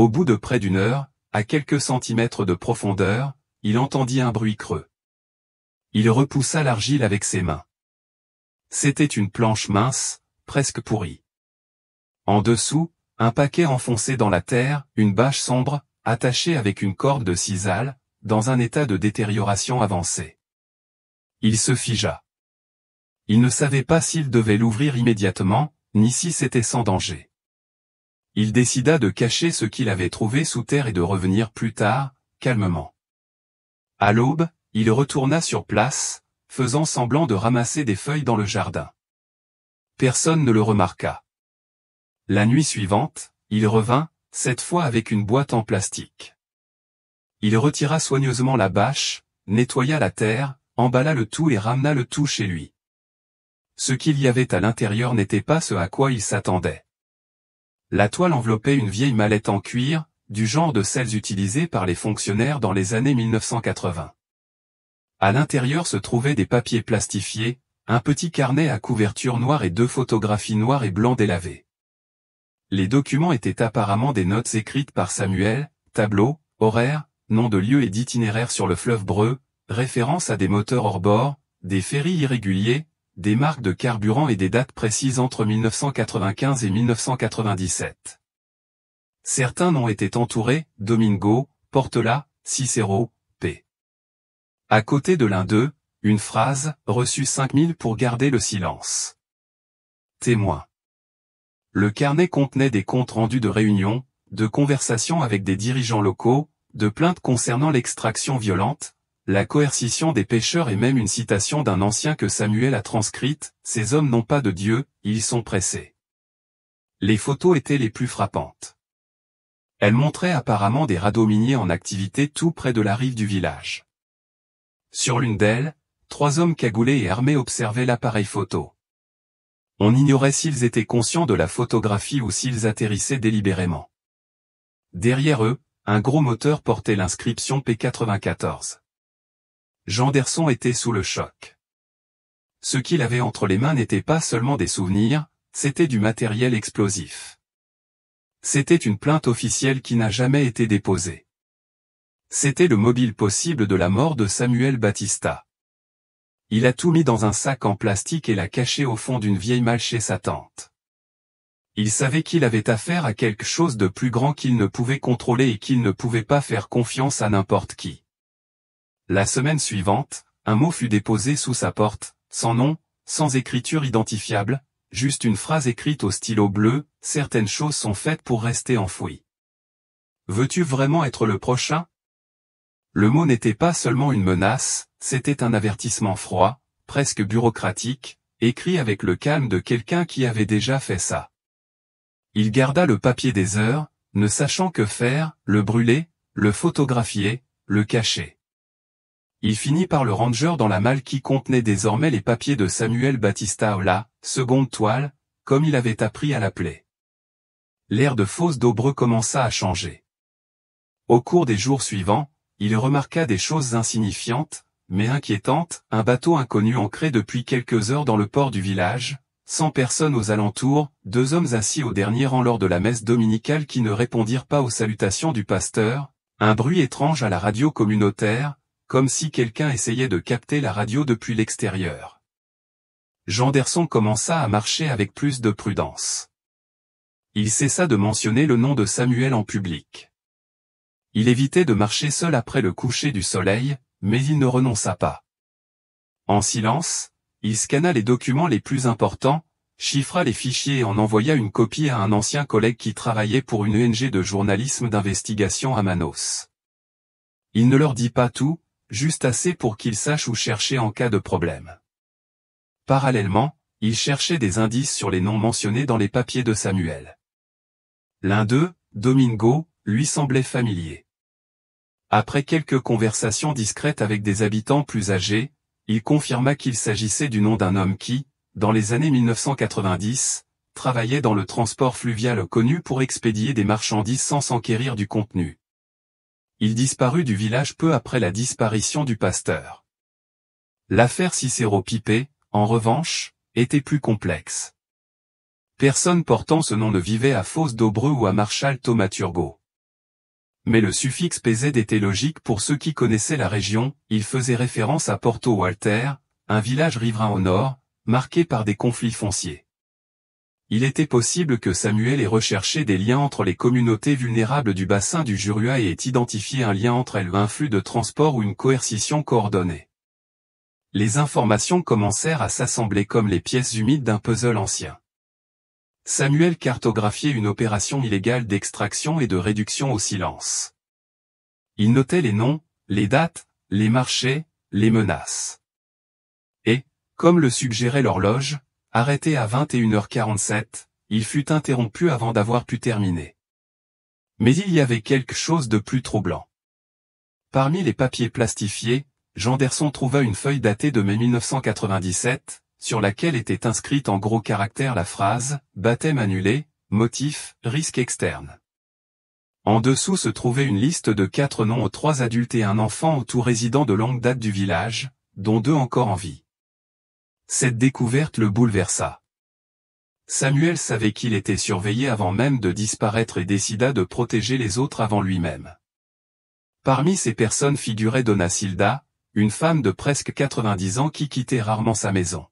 Au bout de près d'une heure, à quelques centimètres de profondeur, il entendit un bruit creux. Il repoussa l'argile avec ses mains. C'était une planche mince, presque pourrie. En dessous, un paquet enfoncé dans la terre, une bâche sombre, attachée avec une corde de sisal, dans un état de détérioration avancée. Il se figea. Il ne savait pas s'il devait l'ouvrir immédiatement, ni si c'était sans danger. Il décida de cacher ce qu'il avait trouvé sous terre et de revenir plus tard, calmement. À l'aube, il retourna sur place, faisant semblant de ramasser des feuilles dans le jardin. Personne ne le remarqua. La nuit suivante, il revint, cette fois avec une boîte en plastique. Il retira soigneusement la bâche, nettoya la terre, emballa le tout et ramena le tout chez lui. Ce qu'il y avait à l'intérieur n'était pas ce à quoi il s'attendait. La toile enveloppait une vieille mallette en cuir, du genre de celles utilisées par les fonctionnaires dans les années 1980. À l'intérieur se trouvaient des papiers plastifiés, un petit carnet à couverture noire et 2 photographies noires et blancs délavées. Les documents étaient apparemment des notes écrites par Samuel, tableaux, horaires, noms de lieux et d'itinéraires sur le fleuve Breu, références à des moteurs hors bord, des ferries irréguliers, des marques de carburant et des dates précises entre 1995 et 1997. Certains noms étaient entourés, Domingo, Portela, Cicero, P. À côté de l'un d'eux, une phrase, reçu 5000 pour garder le silence. Témoin. Le carnet contenait des comptes rendus de réunions, de conversations avec des dirigeants locaux, de plaintes concernant l'extraction violente, la coercition des pêcheurs et même une citation d'un ancien que Samuel a transcrite, « Ces hommes n'ont pas de Dieu, ils sont pressés ». Les photos étaient les plus frappantes. Elles montraient apparemment des radeaux miniers en activité tout près de la rive du village. Sur l'une d'elles, 3 hommes cagoulés et armés observaient l'appareil photo. On ignorait s'ils étaient conscients de la photographie ou s'ils atterrissaient délibérément. Derrière eux, un gros moteur portait l'inscription P94. Janderson était sous le choc. Ce qu'il avait entre les mains n'était pas seulement des souvenirs, c'était du matériel explosif. C'était une plainte officielle qui n'a jamais été déposée. C'était le mobile possible de la mort de Samuel Batista. Il a tout mis dans un sac en plastique et l'a caché au fond d'une vieille malle chez sa tante. Il savait qu'il avait affaire à quelque chose de plus grand qu'il ne pouvait contrôler et qu'il ne pouvait pas faire confiance à n'importe qui. La semaine suivante, un mot fut déposé sous sa porte, sans nom, sans écriture identifiable, juste une phrase écrite au stylo bleu, « Certaines choses sont faites pour rester enfouies. Veux-tu vraiment être le prochain ?» Le mot n'était pas seulement une menace, c'était un avertissement froid, presque bureaucratique, écrit avec le calme de quelqu'un qui avait déjà fait ça. Il garda le papier des heures, ne sachant que faire, le brûler, le photographier, le cacher. Il finit par le ranger dans la malle qui contenait désormais les papiers de Samuel Batista Ola, seconde toile, comme il avait appris à l'appeler. L'air de Fosse d'Aubreu commença à changer. Au cours des jours suivants, il remarqua des choses insignifiantes, mais inquiétantes, un bateau inconnu ancré depuis quelques heures dans le port du village, 100 personnes aux alentours, 2 hommes assis au dernier rang lors de la messe dominicale qui ne répondirent pas aux salutations du pasteur, un bruit étrange à la radio communautaire, comme si quelqu'un essayait de capter la radio depuis l'extérieur. Janderson commença à marcher avec plus de prudence. Il cessa de mentionner le nom de Samuel en public. Il évitait de marcher seul après le coucher du soleil, mais il ne renonça pas. En silence, il scanna les documents les plus importants, chiffra les fichiers et en envoya une copie à un ancien collègue qui travaillait pour une ONG de journalisme d'investigation à Manos. Il ne leur dit pas tout, juste assez pour qu'ils sachent où chercher en cas de problème. Parallèlement, il cherchait des indices sur les noms mentionnés dans les papiers de Samuel. L'un d'eux, Domingo, lui semblait familier. Après quelques conversations discrètes avec des habitants plus âgés, il confirma qu'il s'agissait du nom d'un homme qui, dans les années 1990, travaillait dans le transport fluvial connu pour expédier des marchandises sans s'enquérir du contenu. Il disparut du village peu après la disparition du pasteur. L'affaire Cicero Pipé, en revanche, était plus complexe. Personne portant ce nom ne vivait à Fosse d'Aubreu ou à Marshall Thaumaturgo. Mais le suffixe PZ était logique pour ceux qui connaissaient la région, il faisait référence à Porto Walter, un village riverain au nord, marqué par des conflits fonciers. Il était possible que Samuel ait recherché des liens entre les communautés vulnérables du bassin du Jurua et ait identifié un lien entre elles, un flux de transport ou une coercition coordonnée. Les informations commencèrent à s'assembler comme les pièces humides d'un puzzle ancien. Samuel cartographiait une opération illégale d'extraction et de réduction au silence. Il notait les noms, les dates, les marchés, les menaces. Et, comme le suggérait l'horloge, arrêté à 21h47, il fut interrompu avant d'avoir pu terminer. Mais il y avait quelque chose de plus troublant. Parmi les papiers plastifiés, Janderson trouva une feuille datée de mai 1997, sur laquelle était inscrite en gros caractères la phrase « Baptême annulé, motif, risque externe ». En dessous se trouvait une liste de 4 noms aux 3 adultes et un enfant, tout résidents de longue date du village, dont 2 encore en vie. Cette découverte le bouleversa. Samuel savait qu'il était surveillé avant même de disparaître et décida de protéger les autres avant lui-même. Parmi ces personnes figurait Donna Silda, une femme de presque 90 ans qui quittait rarement sa maison.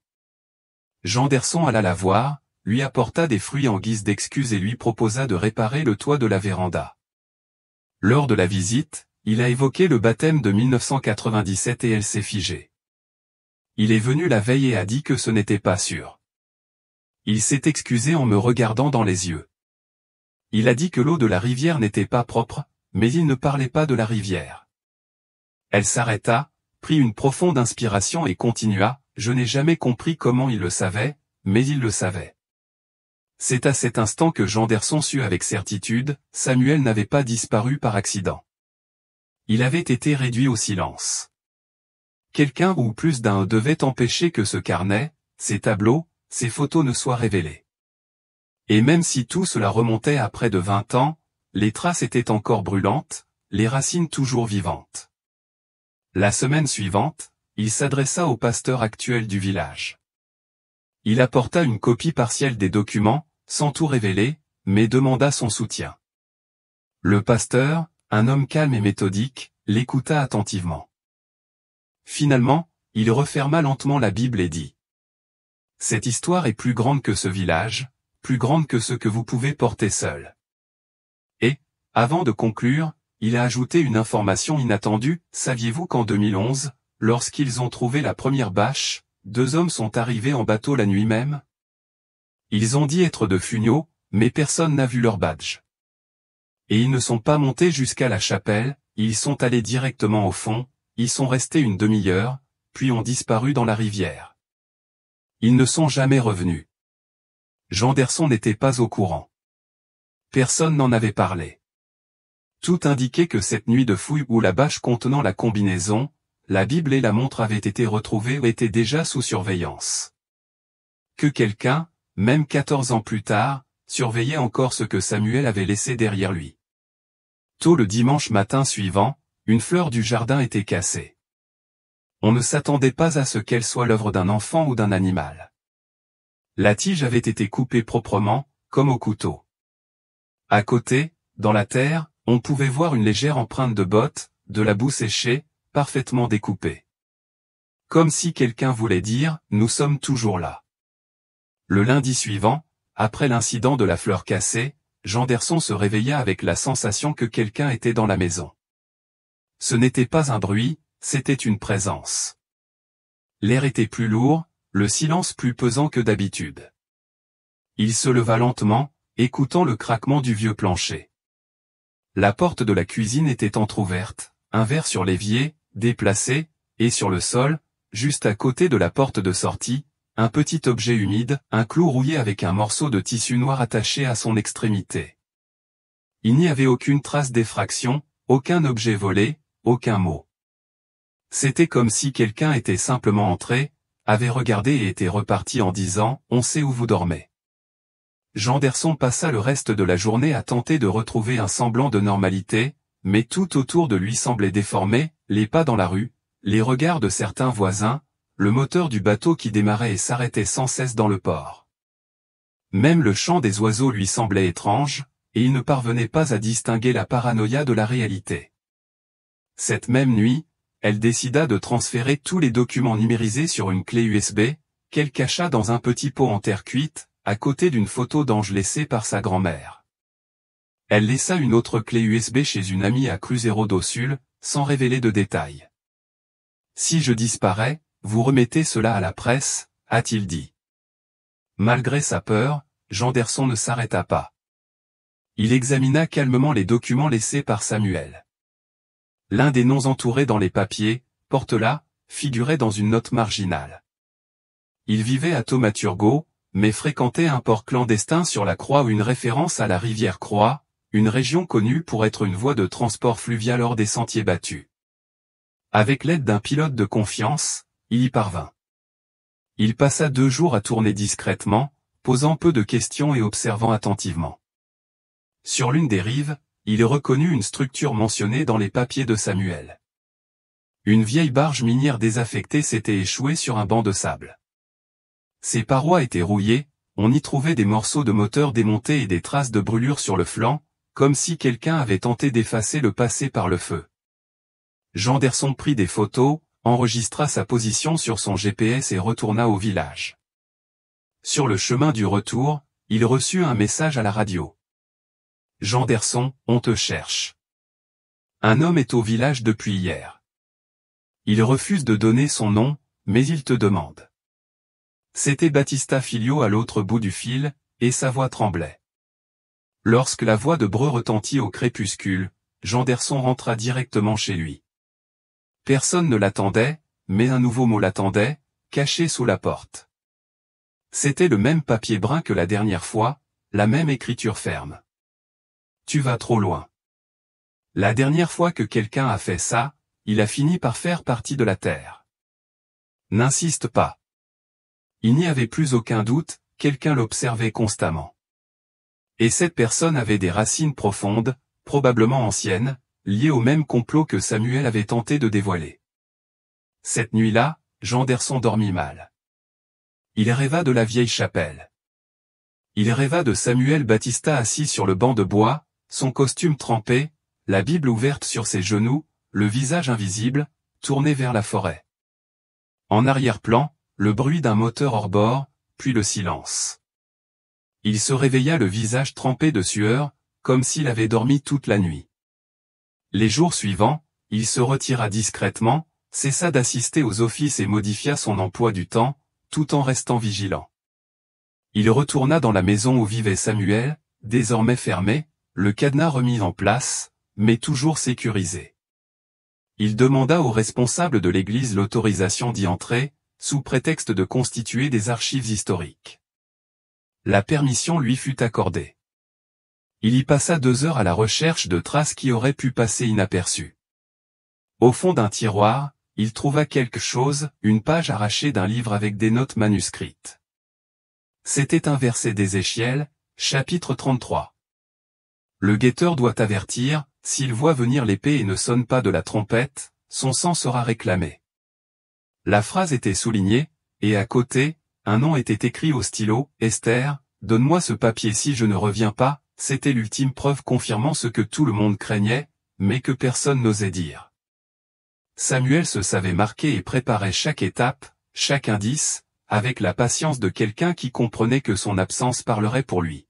Janderson alla la voir, lui apporta des fruits en guise d'excuse et lui proposa de réparer le toit de la véranda. Lors de la visite, il a évoqué le baptême de 1997 et elle s'est figée. Il est venu la veille et a dit que ce n'était pas sûr. Il s'est excusé en me regardant dans les yeux. Il a dit que l'eau de la rivière n'était pas propre, mais il ne parlait pas de la rivière. Elle s'arrêta, prit une profonde inspiration et continua, « Je n'ai jamais compris comment il le savait, mais il le savait. » C'est à cet instant que Janderson sut avec certitude, Samuel n'avait pas disparu par accident. Il avait été réduit au silence. Quelqu'un ou plus d'un devait empêcher que ce carnet, ces tableaux, ces photos ne soient révélés. Et même si tout cela remontait à près de 20 ans, les traces étaient encore brûlantes, les racines toujours vivantes. La semaine suivante, il s'adressa au pasteur actuel du village. Il apporta une copie partielle des documents, sans tout révéler, mais demanda son soutien. Le pasteur, un homme calme et méthodique, l'écouta attentivement. Finalement, il referma lentement la Bible et dit : « Cette histoire est plus grande que ce village, plus grande que ce que vous pouvez porter seul. » Et, avant de conclure, il a ajouté une information inattendue, « Saviez-vous qu'en 2011, lorsqu'ils ont trouvé la première bâche, 2 hommes sont arrivés en bateau la nuit même ? Ils ont dit être de Funio, mais personne n'a vu leur badge. Et ils ne sont pas montés jusqu'à la chapelle, ils sont allés directement au fond, ils sont restés une demi-heure, puis ont disparu dans la rivière. Ils ne sont jamais revenus. » Janderson n'était pas au courant. Personne n'en avait parlé. Tout indiquait que cette nuit de fouille où la bâche contenant la combinaison, la Bible et la montre avaient été retrouvées ou étaient déjà sous surveillance. Que quelqu'un, même 14 ans plus tard, surveillait encore ce que Samuel avait laissé derrière lui. Tôt le dimanche matin suivant, une fleur du jardin était cassée. On ne s'attendait pas à ce qu'elle soit l'œuvre d'un enfant ou d'un animal. La tige avait été coupée proprement, comme au couteau. À côté, dans la terre, on pouvait voir une légère empreinte de botte, de la boue séchée, parfaitement découpée. Comme si quelqu'un voulait dire, nous sommes toujours là. Le lundi suivant, après l'incident de la fleur cassée, Janderson se réveilla avec la sensation que quelqu'un était dans la maison. Ce n'était pas un bruit, c'était une présence. L'air était plus lourd, le silence plus pesant que d'habitude. Il se leva lentement, écoutant le craquement du vieux plancher. La porte de la cuisine était entr'ouverte, un verre sur l'évier, déplacé, et sur le sol, juste à côté de la porte de sortie, un petit objet humide, un clou rouillé avec un morceau de tissu noir attaché à son extrémité. Il n'y avait aucune trace d'effraction, aucun objet volé, aucun mot. C'était comme si quelqu'un était simplement entré, avait regardé et était reparti en disant « On sait où vous dormez ». Janderson passa le reste de la journée à tenter de retrouver un semblant de normalité, mais tout autour de lui semblait déformé, les pas dans la rue, les regards de certains voisins, le moteur du bateau qui démarrait et s'arrêtait sans cesse dans le port. Même le chant des oiseaux lui semblait étrange, et il ne parvenait pas à distinguer la paranoïa de la réalité. Cette même nuit, elle décida de transférer tous les documents numérisés sur une clé USB, qu'elle cacha dans un petit pot en terre cuite, à côté d'une photo d'ange laissée par sa grand-mère. Elle laissa une autre clé USB chez une amie à Cruzeiro do Sul, sans révéler de détails. « Si je disparais, vous remettez cela à la presse », a-t-il dit. Malgré sa peur, Janderson ne s'arrêta pas. Il examina calmement les documents laissés par Samuel. L'un des noms entourés dans les papiers, Portela, figurait dans une note marginale. Il vivait à Thaumaturgo, mais fréquentait un port clandestin sur la Croix ou une référence à la rivière Croix, une région connue pour être une voie de transport fluvial hors des sentiers battus. Avec l'aide d'un pilote de confiance, il y parvint. Il passa 2 jours à tourner discrètement, posant peu de questions et observant attentivement. Sur l'une des rives, il reconnut une structure mentionnée dans les papiers de Samuel. Une vieille barge minière désaffectée s'était échouée sur un banc de sable. Ses parois étaient rouillées, on y trouvait des morceaux de moteur démontés et des traces de brûlure sur le flanc, comme si quelqu'un avait tenté d'effacer le passé par le feu. Janderson prit des photos, enregistra sa position sur son GPS et retourna au village. Sur le chemin du retour, il reçut un message à la radio. « Janderson, on te cherche. Un homme est au village depuis hier. Il refuse de donner son nom, mais il te demande. » C'était Battista Filho à l'autre bout du fil, et sa voix tremblait. Lorsque la voix de Breu retentit au crépuscule, Janderson rentra directement chez lui. Personne ne l'attendait, mais un nouveau mot l'attendait, caché sous la porte. C'était le même papier brun que la dernière fois, la même écriture ferme. « Tu vas trop loin. La dernière fois que quelqu'un a fait ça, il a fini par faire partie de la Terre. N'insiste pas. » Il n'y avait plus aucun doute, quelqu'un l'observait constamment. Et cette personne avait des racines profondes, probablement anciennes, liées au même complot que Samuel avait tenté de dévoiler. Cette nuit-là, Janderson dormit mal. Il rêva de la vieille chapelle. Il rêva de Samuel Battista assis sur le banc de bois, son costume trempé, la Bible ouverte sur ses genoux, le visage invisible, tourné vers la forêt. En arrière-plan, le bruit d'un moteur hors bord, puis le silence. Il se réveilla le visage trempé de sueur, comme s'il avait dormi toute la nuit. Les jours suivants, il se retira discrètement, cessa d'assister aux offices et modifia son emploi du temps, tout en restant vigilant. Il retourna dans la maison où vivait Samuel, désormais fermée, le cadenas remis en place, mais toujours sécurisé. Il demanda au responsable de l'église l'autorisation d'y entrer, sous prétexte de constituer des archives historiques. La permission lui fut accordée. Il y passa 2 heures à la recherche de traces qui auraient pu passer inaperçues. Au fond d'un tiroir, il trouva quelque chose, une page arrachée d'un livre avec des notes manuscrites. C'était un verset d'Ézéchiel, chapitre 33. Le guetteur doit avertir, s'il voit venir l'épée et ne sonne pas de la trompette, son sang sera réclamé. La phrase était soulignée, et à côté, un nom était écrit au stylo, Esther, donne-moi ce papier si je ne reviens pas, c'était l'ultime preuve confirmant ce que tout le monde craignait, mais que personne n'osait dire. Samuel se savait marquer et préparait chaque étape, chaque indice, avec la patience de quelqu'un qui comprenait que son absence parlerait pour lui.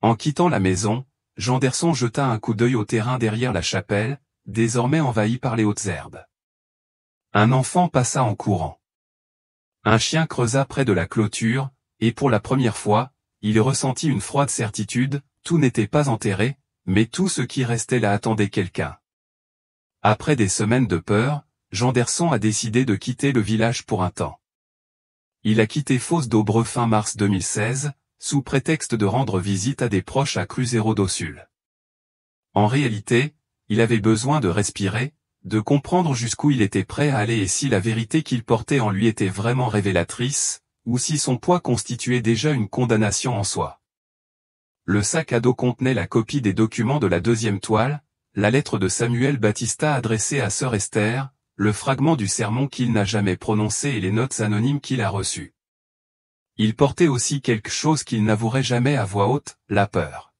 En quittant la maison, Janderson jeta un coup d'œil au terrain derrière la chapelle, désormais envahi par les hautes herbes. Un enfant passa en courant. Un chien creusa près de la clôture, et pour la première fois, il ressentit une froide certitude, tout n'était pas enterré, mais tout ce qui restait là attendait quelqu'un. Après des semaines de peur, Janderson a décidé de quitter le village pour un temps. Il a quitté Foz do Breu fin mars 2016, sous prétexte de rendre visite à des proches à Cruzeiro do Sul. En réalité, il avait besoin de respirer, de comprendre jusqu'où il était prêt à aller et si la vérité qu'il portait en lui était vraiment révélatrice, ou si son poids constituait déjà une condamnation en soi. Le sac à dos contenait la copie des documents de la 2e toile, la lettre de Samuel Battista adressée à sœur Esther, le fragment du sermon qu'il n'a jamais prononcé et les notes anonymes qu'il a reçues. Il portait aussi quelque chose qu'il n'avouerait jamais à voix haute, la peur.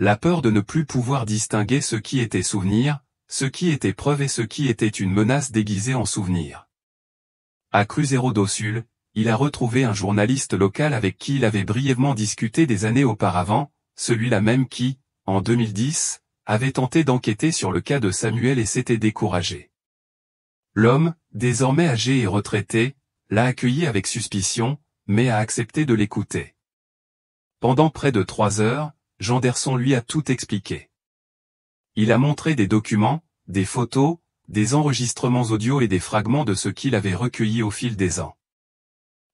La peur de ne plus pouvoir distinguer ce qui était souvenir, ce qui était preuve et ce qui était une menace déguisée en souvenir. À Cruzeiro do Sul, il a retrouvé un journaliste local avec qui il avait brièvement discuté des années auparavant, celui-là même qui, en 2010, avait tenté d'enquêter sur le cas de Samuel et s'était découragé. L'homme, désormais âgé et retraité, l'a accueilli avec suspicion, mais a accepté de l'écouter. Pendant près de 3 heures, Janderson lui a tout expliqué. Il a montré des documents, des photos, des enregistrements audio et des fragments de ce qu'il avait recueilli au fil des ans.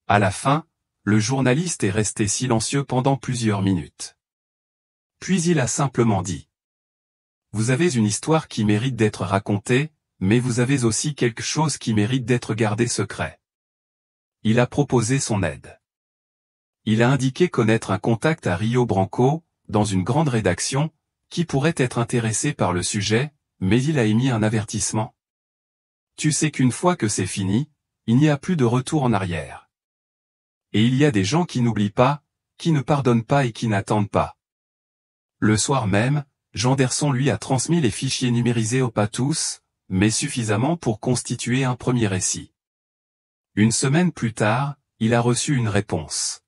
À la fin, le journaliste est resté silencieux pendant plusieurs minutes. Puis il a simplement dit : « Vous avez une histoire qui mérite d'être racontée, mais vous avez aussi quelque chose qui mérite d'être gardé secret. » Il a proposé son aide. Il a indiqué connaître un contact à Rio Branco, dans une grande rédaction, qui pourrait être intéressé par le sujet, mais il a émis un avertissement. Tu sais qu'une fois que c'est fini, il n'y a plus de retour en arrière. Et il y a des gens qui n'oublient pas, qui ne pardonnent pas et qui n'attendent pas. Le soir même, Janderson lui a transmis les fichiers numérisés au pas tous, mais suffisamment pour constituer un premier récit. Une semaine plus tard, il a reçu une réponse.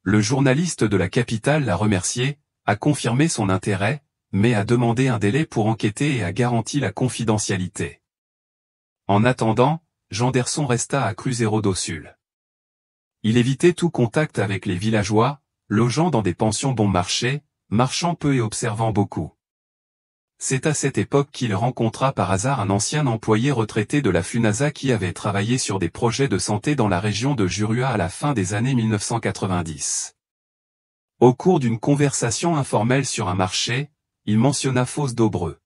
Le journaliste de la capitale l'a remercié, a confirmé son intérêt, mais a demandé un délai pour enquêter et a garanti la confidentialité. En attendant, Janderson resta à Cruzeiro do Sul. Il évitait tout contact avec les villageois, logeant dans des pensions bon marché, marchant peu et observant beaucoup. C'est à cette époque qu'il rencontra par hasard un ancien employé retraité de la FUNASA qui avait travaillé sur des projets de santé dans la région de Jurua à la fin des années 1990. Au cours d'une conversation informelle sur un marché, il mentionna Foz do Breu.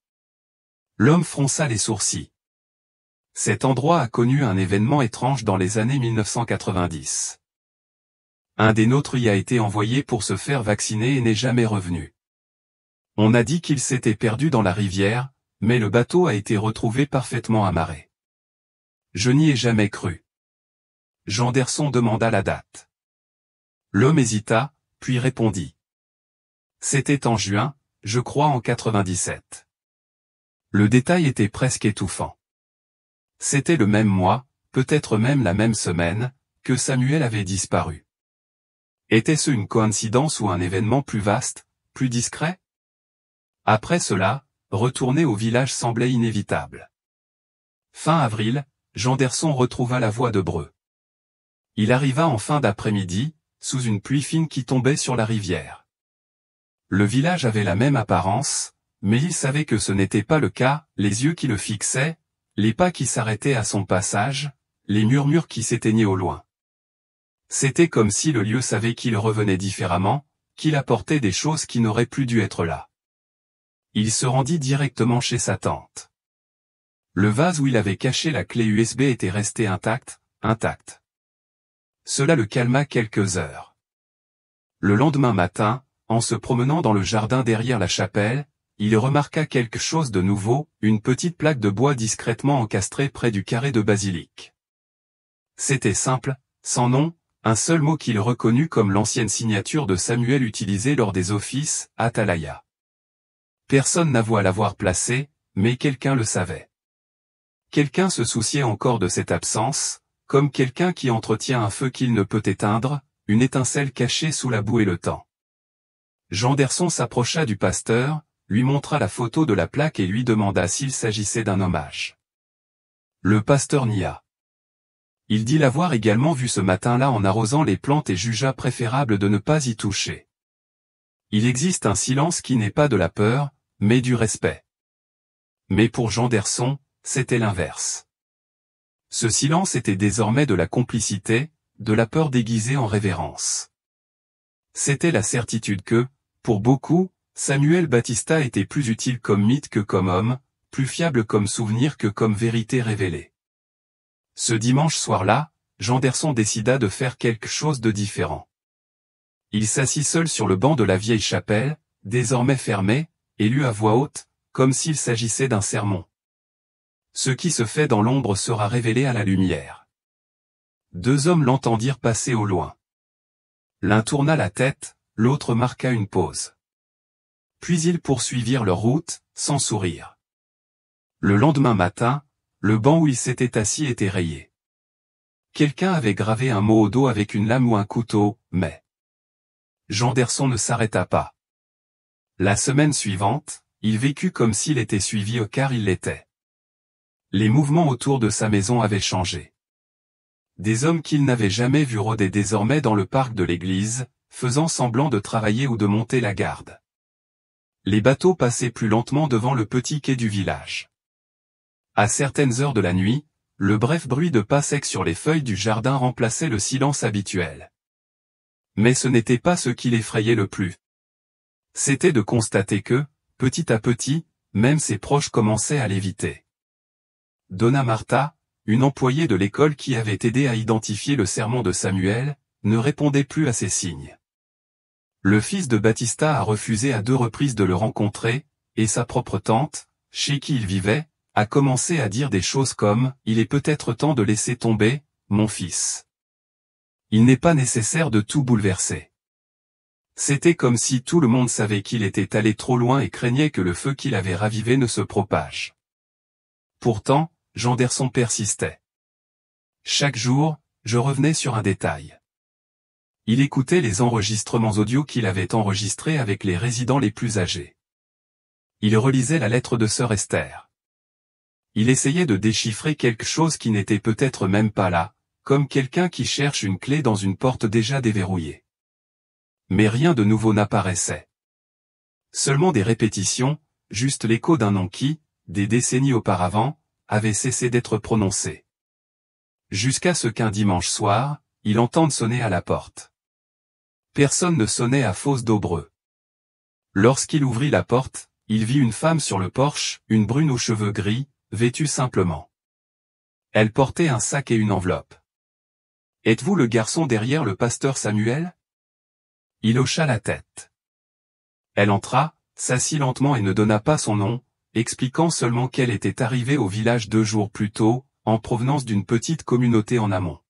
L'homme fronça les sourcils. Cet endroit a connu un événement étrange dans les années 1990. Un des nôtres y a été envoyé pour se faire vacciner et n'est jamais revenu. On a dit qu'il s'était perdu dans la rivière, mais le bateau a été retrouvé parfaitement amarré. Je n'y ai jamais cru. Janderson demanda la date. L'homme hésita, puis répondit. C'était en juin, je crois en 97. Le détail était presque étouffant. C'était le même mois, peut-être même la même semaine, que Samuel avait disparu. Était-ce une coïncidence ou un événement plus vaste, plus discret ? Après cela, retourner au village semblait inévitable. Fin avril, Janderson retrouva la voie de Breu. Il arriva en fin d'après-midi, sous une pluie fine qui tombait sur la rivière. Le village avait la même apparence, mais il savait que ce n'était pas le cas, les yeux qui le fixaient, les pas qui s'arrêtaient à son passage, les murmures qui s'éteignaient au loin. C'était comme si le lieu savait qu'il revenait différemment, qu'il apportait des choses qui n'auraient plus dû être là. Il se rendit directement chez sa tante. Le vase où il avait caché la clé USB était resté intact. Cela le calma quelques heures. Le lendemain matin, en se promenant dans le jardin derrière la chapelle, il remarqua quelque chose de nouveau, une petite plaque de bois discrètement encastrée près du carré de basilic. C'était simple, sans nom, un seul mot qu'il reconnut comme l'ancienne signature de Samuel utilisée lors des offices, Atalaya. Personne n'avoua l'avoir placé, mais quelqu'un le savait. Quelqu'un se souciait encore de cette absence, comme quelqu'un qui entretient un feu qu'il ne peut éteindre, une étincelle cachée sous la boue et le temps. Janderson s'approcha du pasteur, lui montra la photo de la plaque et lui demanda s'il s'agissait d'un hommage. Le pasteur nia. Il dit l'avoir également vu ce matin-là en arrosant les plantes et jugea préférable de ne pas y toucher. Il existe un silence qui n'est pas de la peur, mais du respect. Mais pour Janderson, c'était l'inverse. Ce silence était désormais de la complicité, de la peur déguisée en révérence. C'était la certitude que, pour beaucoup, Samuel Batista était plus utile comme mythe que comme homme, plus fiable comme souvenir que comme vérité révélée. Ce dimanche soir-là, Janderson décida de faire quelque chose de différent. Il s'assit seul sur le banc de la vieille chapelle, désormais fermée, et lut à voix haute, comme s'il s'agissait d'un sermon. Ce qui se fait dans l'ombre sera révélé à la lumière. 2 hommes l'entendirent passer au loin. L'un tourna la tête, l'autre marqua une pause. puis ils poursuivirent leur route, sans sourire. Le lendemain matin, le banc où ils s'étaient assis était rayé. Quelqu'un avait gravé un mot au dos avec une lame ou un couteau, mais Janderson ne s'arrêta pas. La semaine suivante, il vécut comme s'il était suivi car il l'était. Les mouvements autour de sa maison avaient changé. Des hommes qu'il n'avait jamais vus rôdaient désormais dans le parc de l'église, faisant semblant de travailler ou de monter la garde. Les bateaux passaient plus lentement devant le petit quai du village. À certaines heures de la nuit, le bref bruit de pas secs sur les feuilles du jardin remplaçait le silence habituel. Mais ce n'était pas ce qui l'effrayait le plus. C'était de constater que, petit à petit, même ses proches commençaient à l'éviter. Donna Martha, une employée de l'école qui avait aidé à identifier le sermon de Samuel, ne répondait plus à ses signes. Le fils de Battista a refusé à 2 reprises de le rencontrer, et sa propre tante, chez qui il vivait, a commencé à dire des choses comme « Il est peut-être temps de laisser tomber, mon fils. Il n'est pas nécessaire de tout bouleverser. » C'était comme si tout le monde savait qu'il était allé trop loin et craignait que le feu qu'il avait ravivé ne se propage. Pourtant, Janderson persistait. Chaque jour, je revenais sur un détail. Il écoutait les enregistrements audio qu'il avait enregistrés avec les résidents les plus âgés. Il relisait la lettre de sœur Esther. Il essayait de déchiffrer quelque chose qui n'était peut-être même pas là, comme quelqu'un qui cherche une clé dans une porte déjà déverrouillée. Mais rien de nouveau n'apparaissait. Seulement des répétitions, juste l'écho d'un nom qui, des décennies auparavant, avait cessé d'être prononcé. Jusqu'à ce qu'un dimanche soir, il entende sonner à la porte. Personne ne sonnait à Fosse d'Aubreux. Lorsqu'il ouvrit la porte, il vit une femme sur le porche, une brune aux cheveux gris, vêtue simplement. Elle portait un sac et une enveloppe. « Êtes-vous le garçon derrière le pasteur Samuel ?» Il hocha la tête. Elle entra, s'assit lentement et ne donna pas son nom, expliquant seulement qu'elle était arrivée au village 2 jours plus tôt, en provenance d'une petite communauté en amont.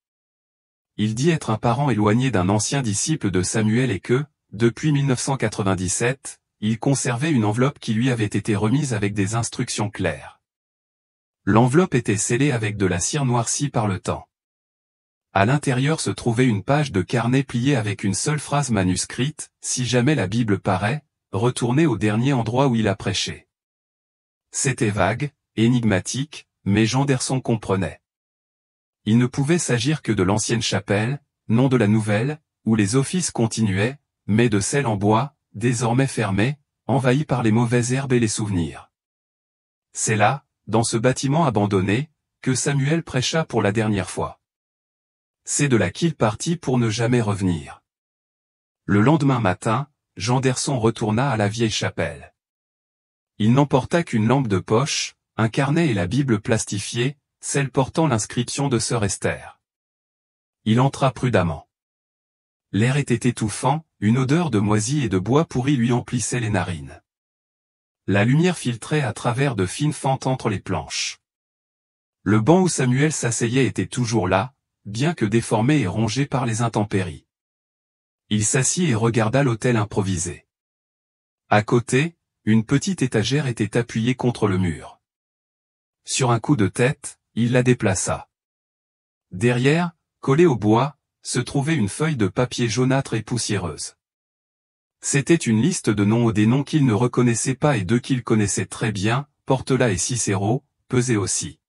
Il dit être un parent éloigné d'un ancien disciple de Samuel et que, depuis 1997, il conservait une enveloppe qui lui avait été remise avec des instructions claires. L'enveloppe était scellée avec de la cire noircie par le temps. À l'intérieur se trouvait une page de carnet pliée avec une seule phrase manuscrite, « Si jamais la Bible paraît, retournez au dernier endroit où il a prêché. » C'était vague, énigmatique, mais Janderson comprenait. Il ne pouvait s'agir que de l'ancienne chapelle, non de la nouvelle, où les offices continuaient, mais de celle en bois, désormais fermée, envahie par les mauvaises herbes et les souvenirs. C'est là, dans ce bâtiment abandonné, que Samuel prêcha pour la dernière fois. C'est de là qu'il partit pour ne jamais revenir. Le lendemain matin, Janderson retourna à la vieille chapelle. Il n'emporta qu'une lampe de poche, un carnet et la Bible plastifiée, celle portant l'inscription de sœur Esther. Il entra prudemment. L'air était étouffant, une odeur de moisi et de bois pourri lui emplissait les narines. La lumière filtrait à travers de fines fentes entre les planches. Le banc où Samuel s'asseyait était toujours là, bien que déformé et rongé par les intempéries. Il s'assit et regarda l'autel improvisé. À côté, une petite étagère était appuyée contre le mur. Sur un coup de tête, il la déplaça. Derrière, collée au bois, se trouvait une feuille de papier jaunâtre et poussiéreuse. C'était une liste de noms ou des noms qu'il ne reconnaissait pas et deux qu'il connaissait très bien, Portela et Cicéro, pesaient aussi.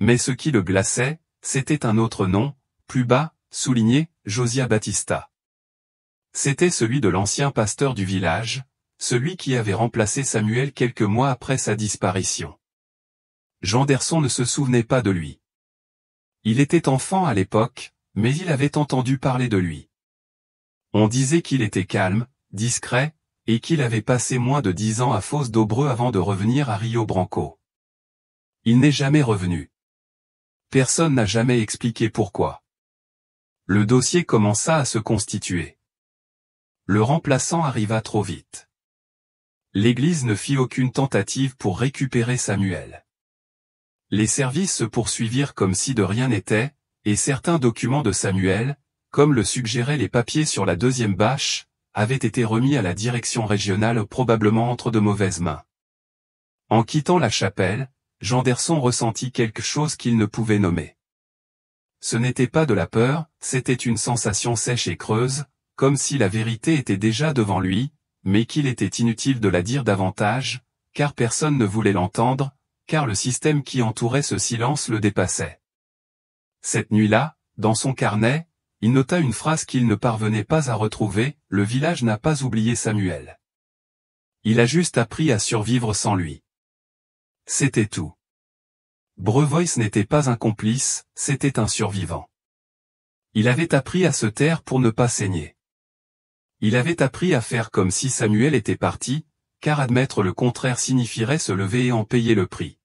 Mais ce qui le glaçait, c'était un autre nom, plus bas, souligné, Josiah Battista. C'était celui de l'ancien pasteur du village, celui qui avait remplacé Samuel quelques mois après sa disparition. Janderson ne se souvenait pas de lui. Il était enfant à l'époque, mais il avait entendu parler de lui. On disait qu'il était calme, discret, et qu'il avait passé moins de 10 ans à Fosse d'Aubreux avant de revenir à Rio Branco. Il n'est jamais revenu. Personne n'a jamais expliqué pourquoi. Le dossier commença à se constituer. Le remplaçant arriva trop vite. L'Église ne fit aucune tentative pour récupérer Samuel. Les services se poursuivirent comme si de rien n'était, et certains documents de Samuel, comme le suggéraient les papiers sur la deuxième bâche, avait été remis à la direction régionale probablement entre de mauvaises mains. En quittant la chapelle, Janderson ressentit quelque chose qu'il ne pouvait nommer. Ce n'était pas de la peur, c'était une sensation sèche et creuse, comme si la vérité était déjà devant lui, mais qu'il était inutile de la dire davantage, car personne ne voulait l'entendre, car le système qui entourait ce silence le dépassait. Cette nuit-là, dans son carnet, il nota une phrase qu'il ne parvenait pas à retrouver, « Le village n'a pas oublié Samuel. Il a juste appris à survivre sans lui. » C'était tout. Brevois n'était pas un complice, c'était un survivant. Il avait appris à se taire pour ne pas saigner. Il avait appris à faire comme si Samuel était parti, car admettre le contraire signifierait se lever et en payer le prix.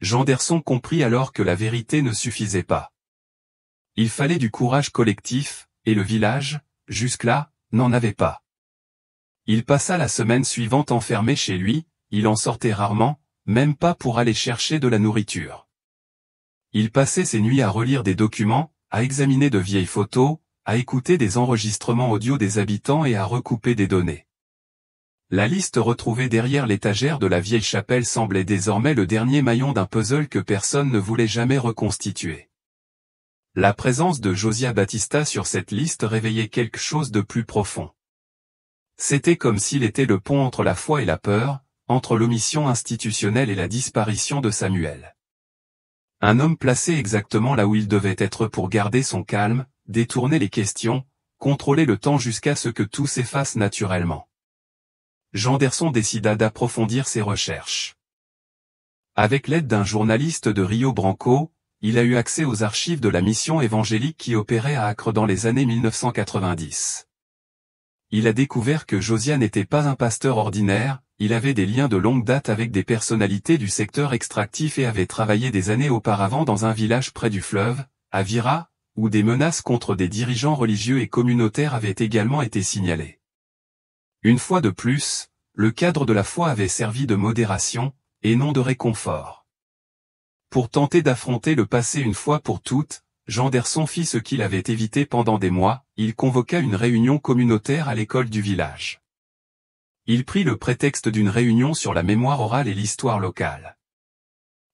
Janderson comprit alors que la vérité ne suffisait pas. Il fallait du courage collectif, et le village, jusque-là, n'en avait pas. Il passa la semaine suivante enfermé chez lui, il en sortait rarement, même pas pour aller chercher de la nourriture. Il passait ses nuits à relire des documents, à examiner de vieilles photos, à écouter des enregistrements audio des habitants et à recouper des données. La liste retrouvée derrière l'étagère de la vieille chapelle semblait désormais le dernier maillon d'un puzzle que personne ne voulait jamais reconstituer. La présence de Josiah Batista sur cette liste réveillait quelque chose de plus profond. C'était comme s'il était le pont entre la foi et la peur, entre l'omission institutionnelle et la disparition de Samuel. Un homme placé exactement là où il devait être pour garder son calme, détourner les questions, contrôler le temps jusqu'à ce que tout s'efface naturellement. Janderson décida d'approfondir ses recherches. Avec l'aide d'un journaliste de Rio Branco, il a eu accès aux archives de la mission évangélique qui opérait à Acre dans les années 1990. Il a découvert que Josiah n'était pas un pasteur ordinaire, il avait des liens de longue date avec des personnalités du secteur extractif et avait travaillé des années auparavant dans un village près du fleuve, à Vira, où des menaces contre des dirigeants religieux et communautaires avaient également été signalées. Une fois de plus, le cadre de la foi avait servi de modération, et non de réconfort. Pour tenter d'affronter le passé une fois pour toutes, Janderson fit ce qu'il avait évité pendant des mois, il convoqua une réunion communautaire à l'école du village. Il prit le prétexte d'une réunion sur la mémoire orale et l'histoire locale.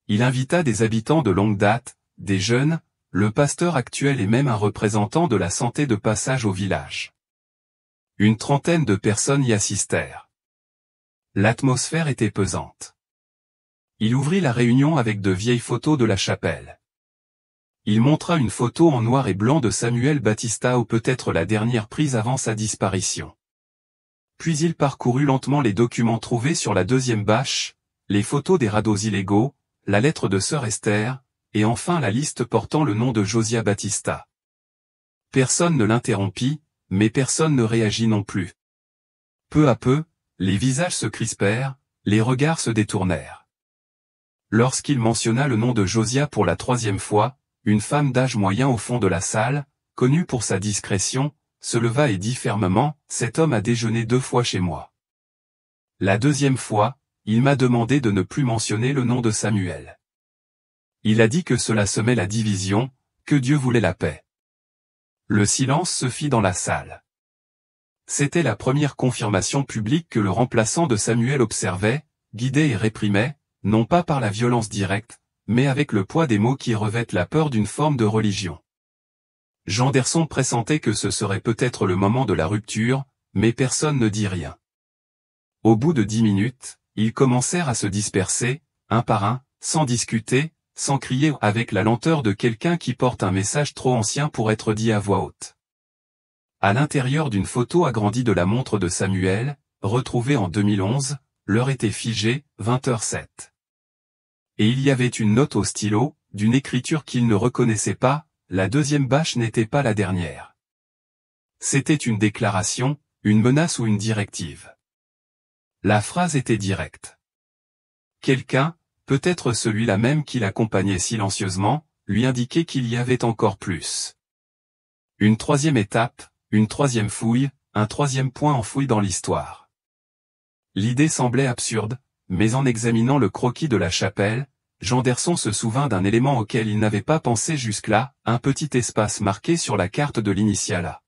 Il invita des habitants de longue date, des jeunes, le pasteur actuel et même un représentant de la santé de passage au village. Une trentaine de personnes y assistèrent. L'atmosphère était pesante. Il ouvrit la réunion avec de vieilles photos de la chapelle. Il montra une photo en noir et blanc de Samuel Batista ou peut-être la dernière prise avant sa disparition. Puis il parcourut lentement les documents trouvés sur la deuxième bâche, les photos des radeaux illégaux, la lettre de sœur Esther, et enfin la liste portant le nom de Josiah Batista. Personne ne l'interrompit, mais personne ne réagit non plus. Peu à peu, les visages se crispèrent, les regards se détournèrent. Lorsqu'il mentionna le nom de Josiah pour la troisième fois, une femme d'âge moyen au fond de la salle, connue pour sa discrétion, se leva et dit fermement, « Cet homme a déjeuné 2 fois chez moi. La deuxième fois, il m'a demandé de ne plus mentionner le nom de Samuel. Il a dit que cela semait la division, que Dieu voulait la paix. » Le silence se fit dans la salle. C'était la première confirmation publique que le remplaçant de Samuel observait, guidait et réprimait, non pas par la violence directe, mais avec le poids des mots qui revêtent la peur d'une forme de religion. Janderson pressentait que ce serait peut-être le moment de la rupture, mais personne ne dit rien. Au bout de 10 minutes, ils commencèrent à se disperser, un par un, sans discuter, sans crier, avec la lenteur de quelqu'un qui porte un message trop ancien pour être dit à voix haute. À l'intérieur d'une photo agrandie de la montre de Samuel, retrouvée en 2011, l'heure était figée, 20h07. Et il y avait une note au stylo, d'une écriture qu'il ne reconnaissait pas, la deuxième bâche n'était pas la dernière. C'était une déclaration, une menace ou une directive. La phrase était directe. Quelqu'un, peut-être celui-là même qui l'accompagnait silencieusement, lui indiquait qu'il y avait encore plus. Une troisième étape, une troisième fouille, un troisième point enfoui dans l'histoire. L'idée semblait absurde, mais en examinant le croquis de la chapelle, Janderson se souvint d'un élément auquel il n'avait pas pensé jusque-là, un petit espace marqué sur la carte de l'initiale A.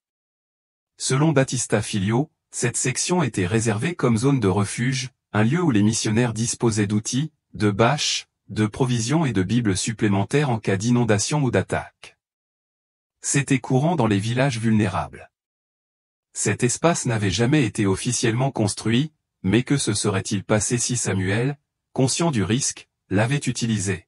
Selon Battista Filio, cette section était réservée comme zone de refuge, un lieu où les missionnaires disposaient d'outils, de bâches, de provisions et de bibles supplémentaires en cas d'inondation ou d'attaque. C'était courant dans les villages vulnérables. Cet espace n'avait jamais été officiellement construit, mais que se serait-il passé si Samuel, conscient du risque, l'avait utilisé?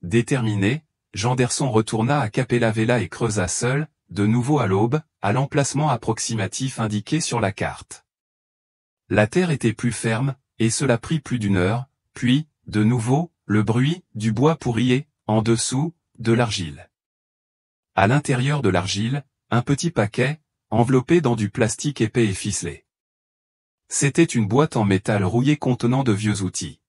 Déterminé, Janderson retourna à Capella Vella et creusa seul, de nouveau à l'aube, à l'emplacement approximatif indiqué sur la carte. La terre était plus ferme, et cela prit plus d'une heure, puis, de nouveau, le bruit, du bois pourri et, en dessous, de l'argile. À l'intérieur de l'argile, un petit paquet, enveloppé dans du plastique épais et ficelé. C'était une boîte en métal rouillé contenant de vieux outils.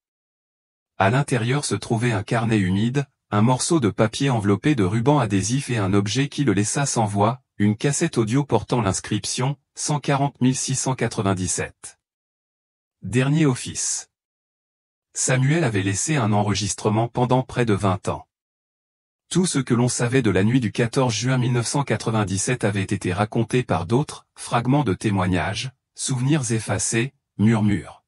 À l'intérieur se trouvait un carnet humide, un morceau de papier enveloppé de ruban adhésif et un objet qui le laissa sans voix, une cassette audio portant l'inscription 140 697. Dernier office. Samuel avait laissé un enregistrement pendant près de 20 ans. Tout ce que l'on savait de la nuit du 14 juin 1997 avait été raconté par d'autres, fragments de témoignages, souvenirs effacés, murmures.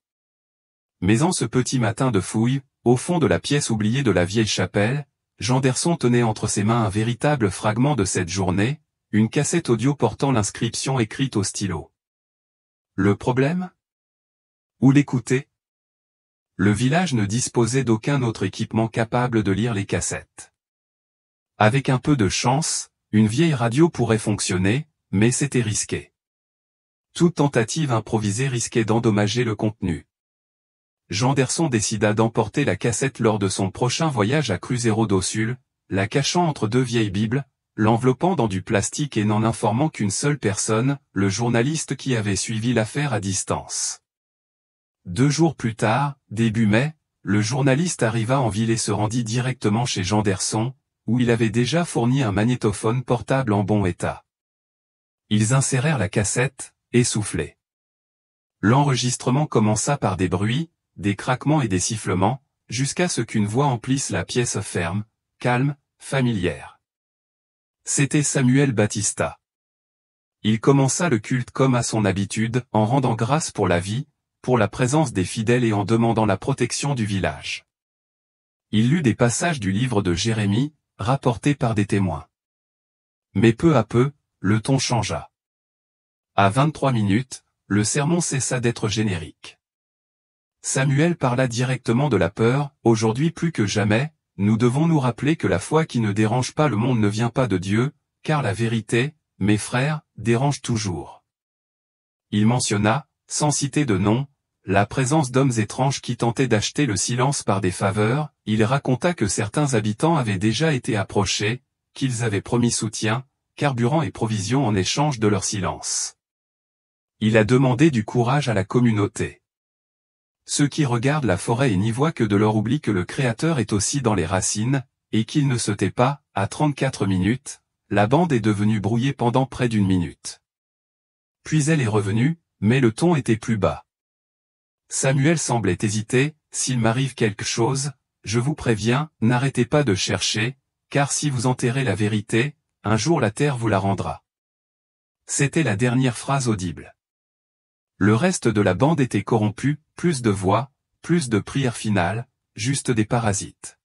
Mais en ce petit matin de fouille, au fond de la pièce oubliée de la vieille chapelle, Janderson tenait entre ses mains un véritable fragment de cette journée, une cassette audio portant l'inscription écrite au stylo. Le problème? Où l'écouter? Le village ne disposait d'aucun autre équipement capable de lire les cassettes. Avec un peu de chance, une vieille radio pourrait fonctionner, mais c'était risqué. Toute tentative improvisée risquait d'endommager le contenu. Janderson décida d'emporter la cassette lors de son prochain voyage à Cruzeiro do Sul, la cachant entre deux vieilles bibles, l'enveloppant dans du plastique et n'en informant qu'une seule personne, le journaliste qui avait suivi l'affaire à distance. 2 jours plus tard, début mai, le journaliste arriva en ville et se rendit directement chez Janderson, où il avait déjà fourni un magnétophone portable en bon état. Ils insérèrent la cassette, essoufflés. L'enregistrement commença par des bruits, des craquements et des sifflements, jusqu'à ce qu'une voix emplisse la pièce ferme, calme, familière. C'était Samuel Battista. Il commença le culte comme à son habitude, en rendant grâce pour la vie, pour la présence des fidèles et en demandant la protection du village. Il lut des passages du livre de Jérémie, rapportés par des témoins. Mais peu à peu, le ton changea. À 23 minutes, le sermon cessa d'être générique. Samuel parla directement de la peur. Aujourd'hui plus que jamais, nous devons nous rappeler que la foi qui ne dérange pas le monde ne vient pas de Dieu, car la vérité, mes frères, dérange toujours. Il mentionna, sans citer de nom, la présence d'hommes étranges qui tentaient d'acheter le silence par des faveurs. Il raconta que certains habitants avaient déjà été approchés, qu'ils avaient promis soutien, carburant et provisions en échange de leur silence. Il a demandé du courage à la communauté. Ceux qui regardent la forêt et n'y voient que de l'or oublient que le Créateur est aussi dans les racines, et qu'il ne se tait pas. À 34 minutes, la bande est devenue brouillée pendant près d'1 minute. Puis elle est revenue, mais le ton était plus bas. Samuel semblait hésiter. S'il m'arrive quelque chose, je vous préviens, n'arrêtez pas de chercher, car si vous enterrez la vérité, un jour la terre vous la rendra. C'était la dernière phrase audible. Le reste de la bande était corrompu, plus de voix, plus de prières finales, juste des parasites.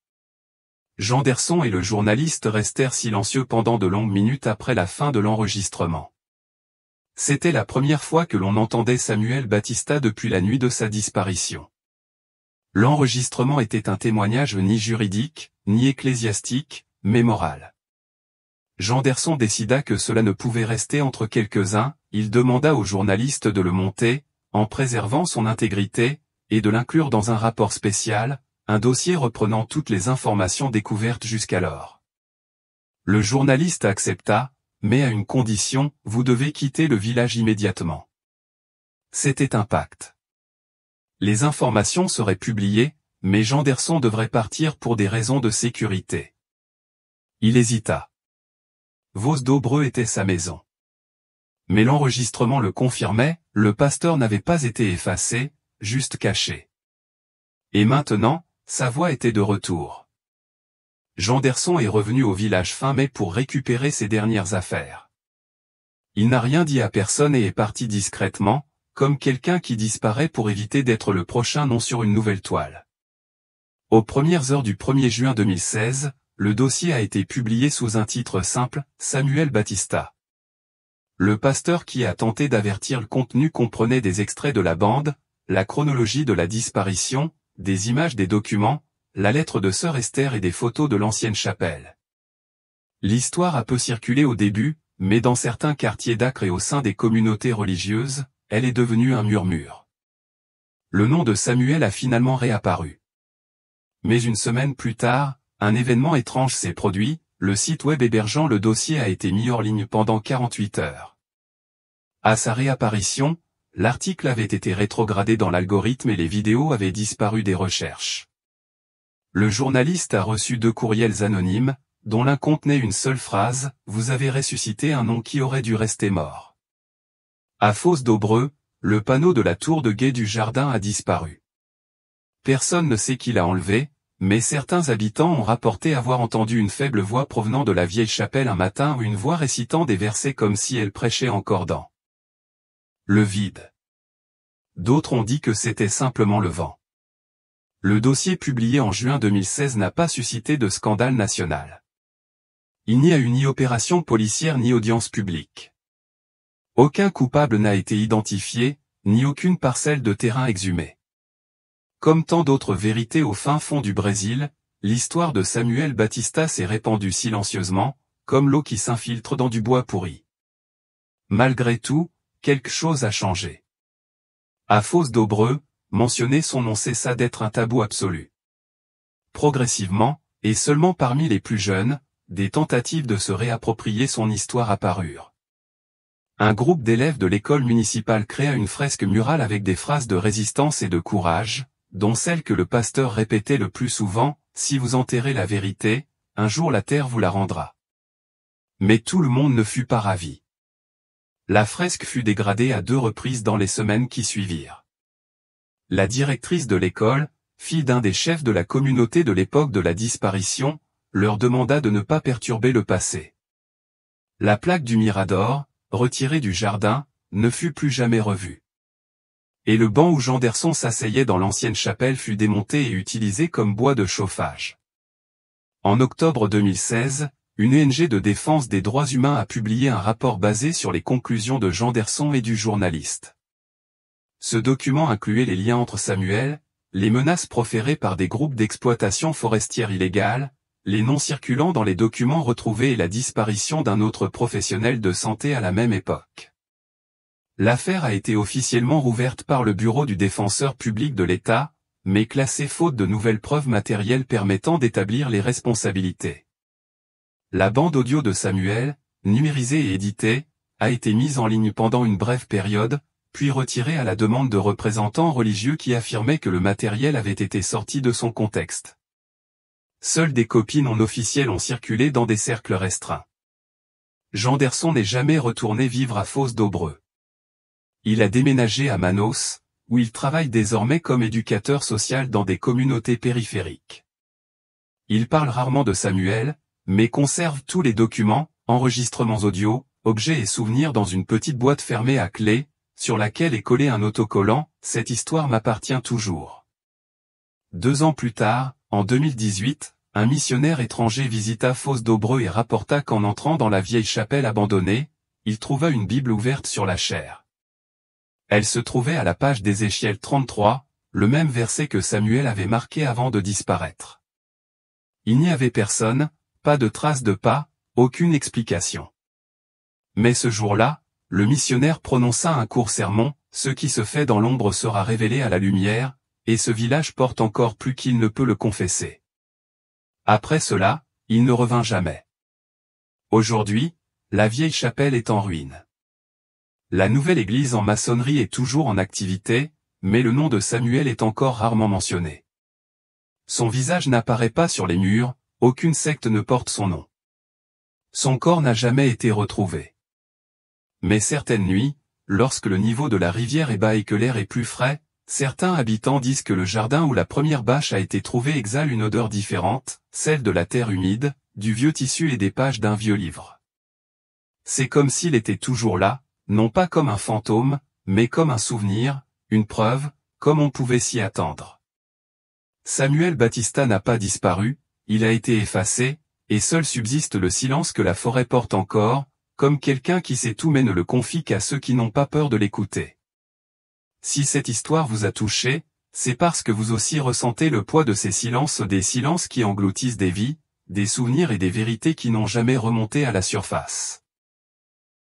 Janderson et le journaliste restèrent silencieux pendant de longues minutes après la fin de l'enregistrement. C'était la première fois que l'on entendait Samuel Battista depuis la nuit de sa disparition. L'enregistrement était un témoignage ni juridique, ni ecclésiastique, mais moral. Janderson décida que cela ne pouvait rester entre quelques-uns. Il demanda au journaliste de le monter, en préservant son intégrité, et de l'inclure dans un rapport spécial, un dossier reprenant toutes les informations découvertes jusqu'alors. Le journaliste accepta, mais à une condition, vous devez quitter le village immédiatement. C'était un pacte. Les informations seraient publiées, mais Janderson devrait partir pour des raisons de sécurité. Il hésita. Vos d'Aubreu était sa maison. Mais l'enregistrement le confirmait, le pasteur n'avait pas été effacé, juste caché. Et maintenant, sa voix était de retour. Janderson est revenu au village fin mai pour récupérer ses dernières affaires. Il n'a rien dit à personne et est parti discrètement, comme quelqu'un qui disparaît pour éviter d'être le prochain nom sur une nouvelle toile. Aux premières heures du 1er juin 2016, le dossier a été publié sous un titre simple, Samuel Batista. Le pasteur qui a tenté d'avertir le contenu comprenait des extraits de la bande, la chronologie de la disparition, des images des documents, la lettre de sœur Esther et des photos de l'ancienne chapelle. L'histoire a peu circulé au début, mais dans certains quartiers d'Acre et au sein des communautés religieuses, elle est devenue un murmure. Le nom de Samuel a finalement réapparu. Mais une semaine plus tard, un événement étrange s'est produit, le site web hébergeant le dossier a été mis hors ligne pendant 48 heures. À sa réapparition, l'article avait été rétrogradé dans l'algorithme et les vidéos avaient disparu des recherches. Le journaliste a reçu 2 courriels anonymes, dont l'un contenait une seule phrase, « Vous avez ressuscité un nom qui aurait dû rester mort ». À Fosse d'Aubreu, le panneau de la tour de guet du jardin a disparu. Personne ne sait qui l'a enlevé, mais certains habitants ont rapporté avoir entendu une faible voix provenant de la vieille chapelle un matin ou une voix récitant des versets comme si elle prêchait en cordant. Le vide. D'autres ont dit que c'était simplement le vent. Le dossier publié en juin 2016 n'a pas suscité de scandale national. Il n'y a eu ni opération policière ni audience publique. Aucun coupable n'a été identifié, ni aucune parcelle de terrain exhumée. Comme tant d'autres vérités au fin fond du Brésil, l'histoire de Samuel Batista s'est répandue silencieusement, comme l'eau qui s'infiltre dans du bois pourri. Malgré tout, quelque chose a changé. À Fosse d'Aubreu, mentionner son nom cessa d'être un tabou absolu. Progressivement, et seulement parmi les plus jeunes, des tentatives de se réapproprier son histoire apparurent. Un groupe d'élèves de l'école municipale créa une fresque murale avec des phrases de résistance et de courage, dont celle que le pasteur répétait le plus souvent, « Si vous enterrez la vérité, un jour la terre vous la rendra ». Mais tout le monde ne fut pas ravi. La fresque fut dégradée à 2 reprises dans les semaines qui suivirent. La directrice de l'école, fille d'un des chefs de la communauté de l'époque de la disparition, leur demanda de ne pas perturber le passé. La plaque du Mirador, retirée du jardin, ne fut plus jamais revue. Et le banc où Janderson s'asseyait dans l'ancienne chapelle fut démonté et utilisé comme bois de chauffage. En octobre 2016, une ONG de défense des droits humains a publié un rapport basé sur les conclusions de Janderson et du journaliste. Ce document incluait les liens entre Samuel, les menaces proférées par des groupes d'exploitation forestière illégale, les noms circulant dans les documents retrouvés et la disparition d'un autre professionnel de santé à la même époque. L'affaire a été officiellement rouverte par le Bureau du défenseur public de l'État, mais classée faute de nouvelles preuves matérielles permettant d'établir les responsabilités. La bande audio de Samuel, numérisée et éditée, a été mise en ligne pendant une brève période, puis retirée à la demande de représentants religieux qui affirmaient que le matériel avait été sorti de son contexte. Seules des copies non officielles ont circulé dans des cercles restreints. Janderson n'est jamais retourné vivre à Fosse d'Aubreu. Il a déménagé à Manos, où il travaille désormais comme éducateur social dans des communautés périphériques. Il parle rarement de Samuel, mais conserve tous les documents, enregistrements audio, objets et souvenirs dans une petite boîte fermée à clé, sur laquelle est collé un autocollant, « Cette histoire m'appartient toujours ». 2 ans plus tard, en 2018, un missionnaire étranger visita Fosse d'Aubreu et rapporta qu'en entrant dans la vieille chapelle abandonnée, il trouva une Bible ouverte sur la chaire. Elle se trouvait à la page d'Ézéchiel 33, le même verset que Samuel avait marqué avant de disparaître. Il n'y avait personne, pas de traces de pas, aucune explication. Mais ce jour-là, le missionnaire prononça un court sermon, « Ce qui se fait dans l'ombre sera révélé à la lumière », et ce village porte encore plus qu'il ne peut le confesser. Après cela, il ne revint jamais. Aujourd'hui, la vieille chapelle est en ruine. La nouvelle église en maçonnerie est toujours en activité, mais le nom de Samuel est encore rarement mentionné. Son visage n'apparaît pas sur les murs, aucune secte ne porte son nom. Son corps n'a jamais été retrouvé. Mais certaines nuits, lorsque le niveau de la rivière est bas et que l'air est plus frais, certains habitants disent que le jardin où la première bâche a été trouvée exhale une odeur différente, celle de la terre humide, du vieux tissu et des pages d'un vieux livre. C'est comme s'il était toujours là, non pas comme un fantôme, mais comme un souvenir, une preuve, comme on pouvait s'y attendre. Samuel Batista n'a pas disparu, il a été effacé, et seul subsiste le silence que la forêt porte encore, comme quelqu'un qui sait tout mais ne le confie qu'à ceux qui n'ont pas peur de l'écouter. Si cette histoire vous a touché, c'est parce que vous aussi ressentez le poids de ces silences, des silences qui engloutissent des vies, des souvenirs et des vérités qui n'ont jamais remonté à la surface.